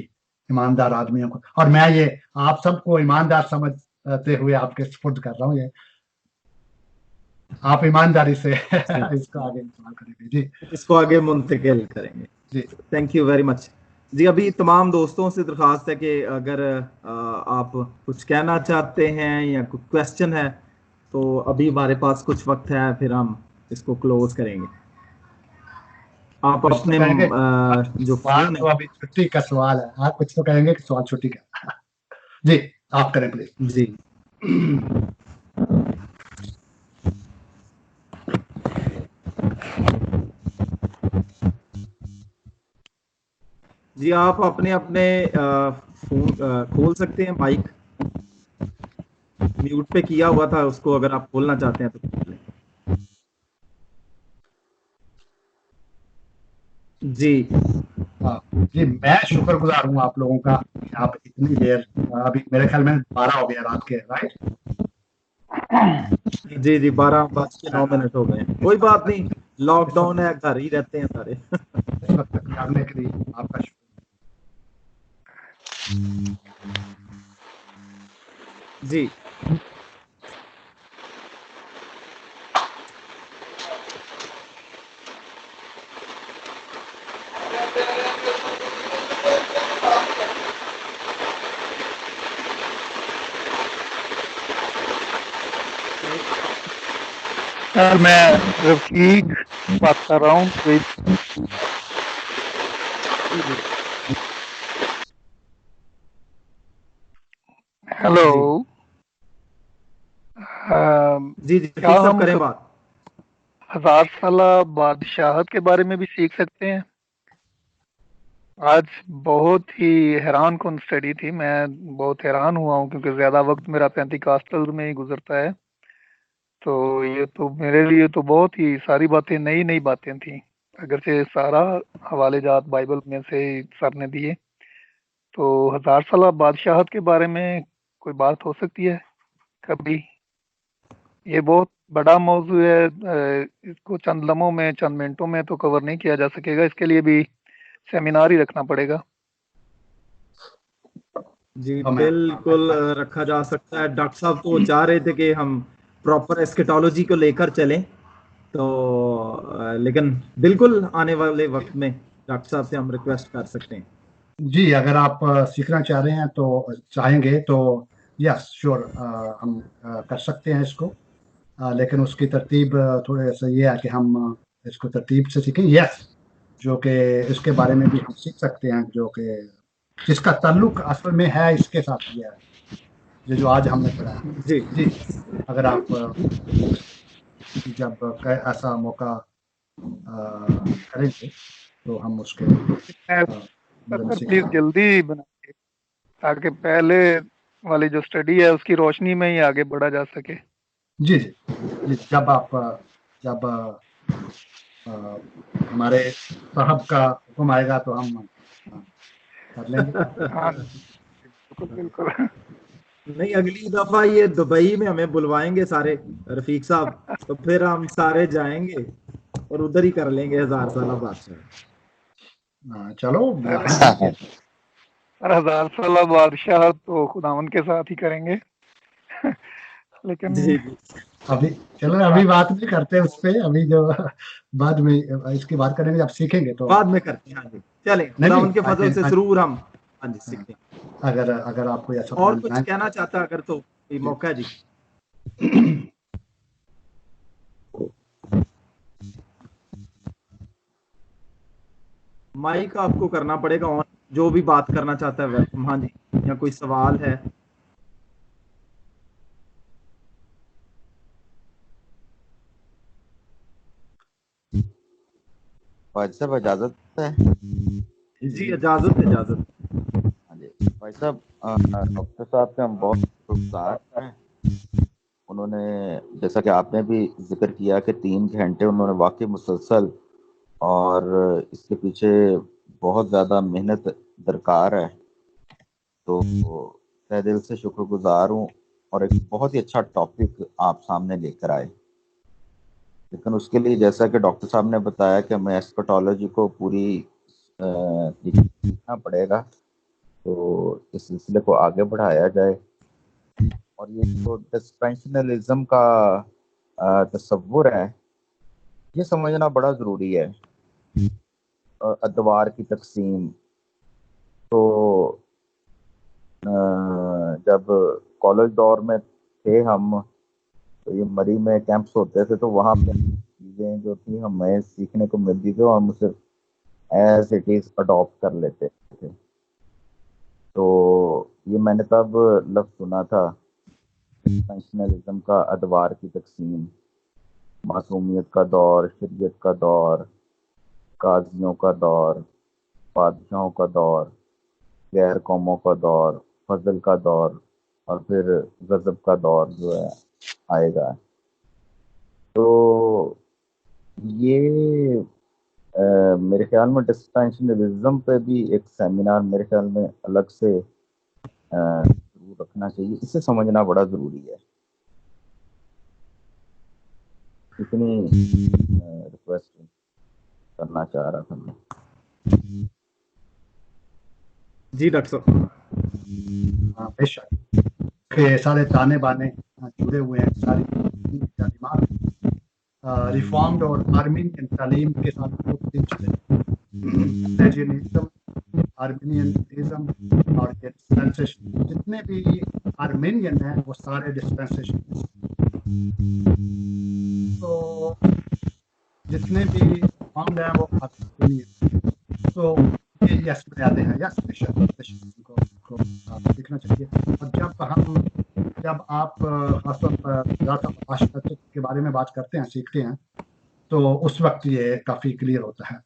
ईमानदार आदमियों को। और मैं ये आप सबको ईमानदार समझते हुए आपके सपुर्द कर रहा हूँ, ये आप ईमानदारी से इसको आगे इस्तेमाल करेंगे जी, इसको आगे मुंतकिल करेंगे जी। थैंक यू वेरी मच जी। अभी तमाम दोस्तों से दरख्वास्त है कि अगर आप कुछ कहना चाहते हैं या कुछ क्वेश्चन है तो अभी हमारे पास कुछ वक्त है, फिर हम इसको क्लोज करेंगे। आप अपने जो फोन तो अभी छुट्टी का सवाल है, आप कुछ तो कहेंगे कि सवाल छुट्टी का जी, आप करें प्लीज जी। जी आप अपने अपने फोन खोल सकते हैं, माइक म्यूट पे किया हुआ था उसको अगर आप खोलना चाहते हैं तो खोल लें। जी जी, मैं शुक्रगुजार हूँ आप लोगों का, आप इतनी देर, अभी मेरे ख्याल में 12 हो गया रात के, राइट? जी जी 12:09 हो गए। कोई बात नहीं, लॉकडाउन है, घर ही रहते हैं सारे। इस वक्त तक जानने के लिए आपका शुक्रिया जी। सर मैं रफीक बात कर रहा हूँ। हेलो जी जी क्या हम करें बात? 1000 साला बादशाहत के बारे में भी सीख सकते हैं। आज बहुत ही हैरान कौन स्टडी थी, मैं बहुत हैरान हुआ हूँ क्योंकि ज्यादा वक्त मेरा पेंटिकॉस्टल में ही गुजरता है, तो ये तो मेरे लिए तो बहुत ही सारी बातें नई नई बातें थी। अगर से सारा हवाले जात बाइबल में से सर ने दिए, तो 1000 साला बादशाहत के बारे में कोई बात हो सकती है कभी? ये बहुत बड़ा मौजू है, इसको चंद लम्हों में चंद मिनटों में तो कवर नहीं किया जा सकेगा, इसके लिए भी सेमिनार ही रखना पड़ेगा। जी बिल्कुल रखा जा सकता है। डॉक्टर साहब तो चाह रहे थे कि हम प्रॉपर एस्केटोलॉजी को लेकर चलें, तो लेकिन बिल्कुल आने वाले वक्त में डॉक्टर साहब से हम रिक्वेस्ट कर सकते हैं। जी, अगर आप सीखना चाह रहे हैं तो चाहेंगे तो यस श्योर हम कर सकते हैं इसको, लेकिन उसकी तरतीब थोड़े सा ये है कि हम इसको तरतीब से सीखें। यस, जो कि इसके बारे में भी हम सीख सकते हैं, जो कि जिसका ताल्लुक असल में है इसके साथ ये है یہ جو آج ہم نے پڑھا ہے. جی جی اگر آپ جب ایسا موقع کریں گے تو ہم اس کے پلیز جلدی بنائیے تاکہ پہلے والی جو اسٹڈی ہے اس کی روشنی میں ہی آگے بڑھا جا سکے. جی جی جی جب ہمارے صاحب کا حکم آئے گا تو ہم کر لیں گے. ہاں بالکل بالکل. نہیں، اگلی دفعہ یہ دبئی میں ہمیں بلوائیں گے سارے رفیق صاحب، تو پھر ہم سارے جائیں گے اور ادھر ہی کر لیں گے 1000 سالہ بادشاہ. چلو 1000 سالہ بادشاہ تو خداوند کے ساتھ ہی کریں گے. لیکن جی جی ابھی چلو ابھی بات نہیں کرتے اس پہ، ابھی جو بعد میں اس کی بات کریں گے جب سیکھیں گے تو بعد میں کرتے ہیں. ہاں جی چلیں، خداوند کے فضل سے ضرور ہم ہاں جی سیکھیں. اگر آپ کوئی ایسا اور کچھ کہنا چاہتا اگر تو یہ موقع ہے جی. مائک آپ کو کرنا پڑے گا، جو بھی بات کرنا چاہتا ہے ویلکم. ہاں جی، یا کوئی سوال ہے؟ فائد صاحب اجازت ہے؟ جی اجازت اجازت. ہاں جی فائد صاحب، ڈاکٹر صاحب کے ہم بہت شکرگزار ہیں. انہوں نے جیسا کہ آپ نے بھی ذکر کیا کہ 3 گھنٹے انہوں نے واقعی مسلسل، اور اس کے پیچھے بہت زیادہ محنت درکار ہے، تو تہ دل سے شکر گزار ہوں. اور ایک بہت ہی اچھا ٹاپک آپ سامنے لے کر آئے، لیکن اس کے لیے جیسا کہ ڈاکٹر صاحب نے بتایا کہ ہمیں ایسکٹالوجی کو پوری سیکھنا پڑے گا، تو اس سلسلے کو آگے بڑھایا جائے. اور یہ جو ڈسپینشنلزم کا تصور ہے، یہ سمجھنا بڑا ضروری ہے. ادوار کی تقسیم تو جب کالج دور میں تھے ہم، تو یہ مری میں کیمپس ہوتے تھے، تو وہاں پہ چیزیں جو تھیں ہمیں سیکھنے کو ملتی تھی اور ہم اسے ایز اٹ از اڈاپٹ کر لیتے تھے. تو یہ میں نے تب لفظ سنا تھا، ڈسپینشنلزم کا ادوار کی تقسیم، معصومیت کا دور، شریعت کا دور، قاضیوں کا دور، بادشاہوں کا دور، غیر قوموں کا دور، فضل کا دور، اور پھر غضب کا دور جو ہے آئے گا. تو یہ میرے خیال میں ڈسپینشنلزم پہ بھی ایک سیمینار میرے خیال میں الگ سے ضرور رکھنا چاہیے. اسے سمجھنا بڑا ضروری ہے. اتنی ریکویسٹ کرنا چاہ رہا تھا میں. جی ڈاکٹر صاحب. بے شک کہ سارے تانے بانے جڑے ہوئے ہیں، ساری تعلیمات ریفارمڈ اور آرمینین تعلیم کے ساتھ بہت دن چلے. آرمینینزم اور ڈسپینسیشن، جتنے بھی آرمینین ہیں وہ سارے ڈسپینسیشن. تو جتنے بھی فارمڈ ہیں وہ آرمینین. تو یہ یس بنیادیں ہیں. یس بے شک کو سیکھنا چاہیے. اور جب آپ خاص طور پر ذات کے بارے میں بات کرتے ہیں، سیکھتے ہیں، تو اس وقت یہ کافی کلیئر ہو جاتا ہے.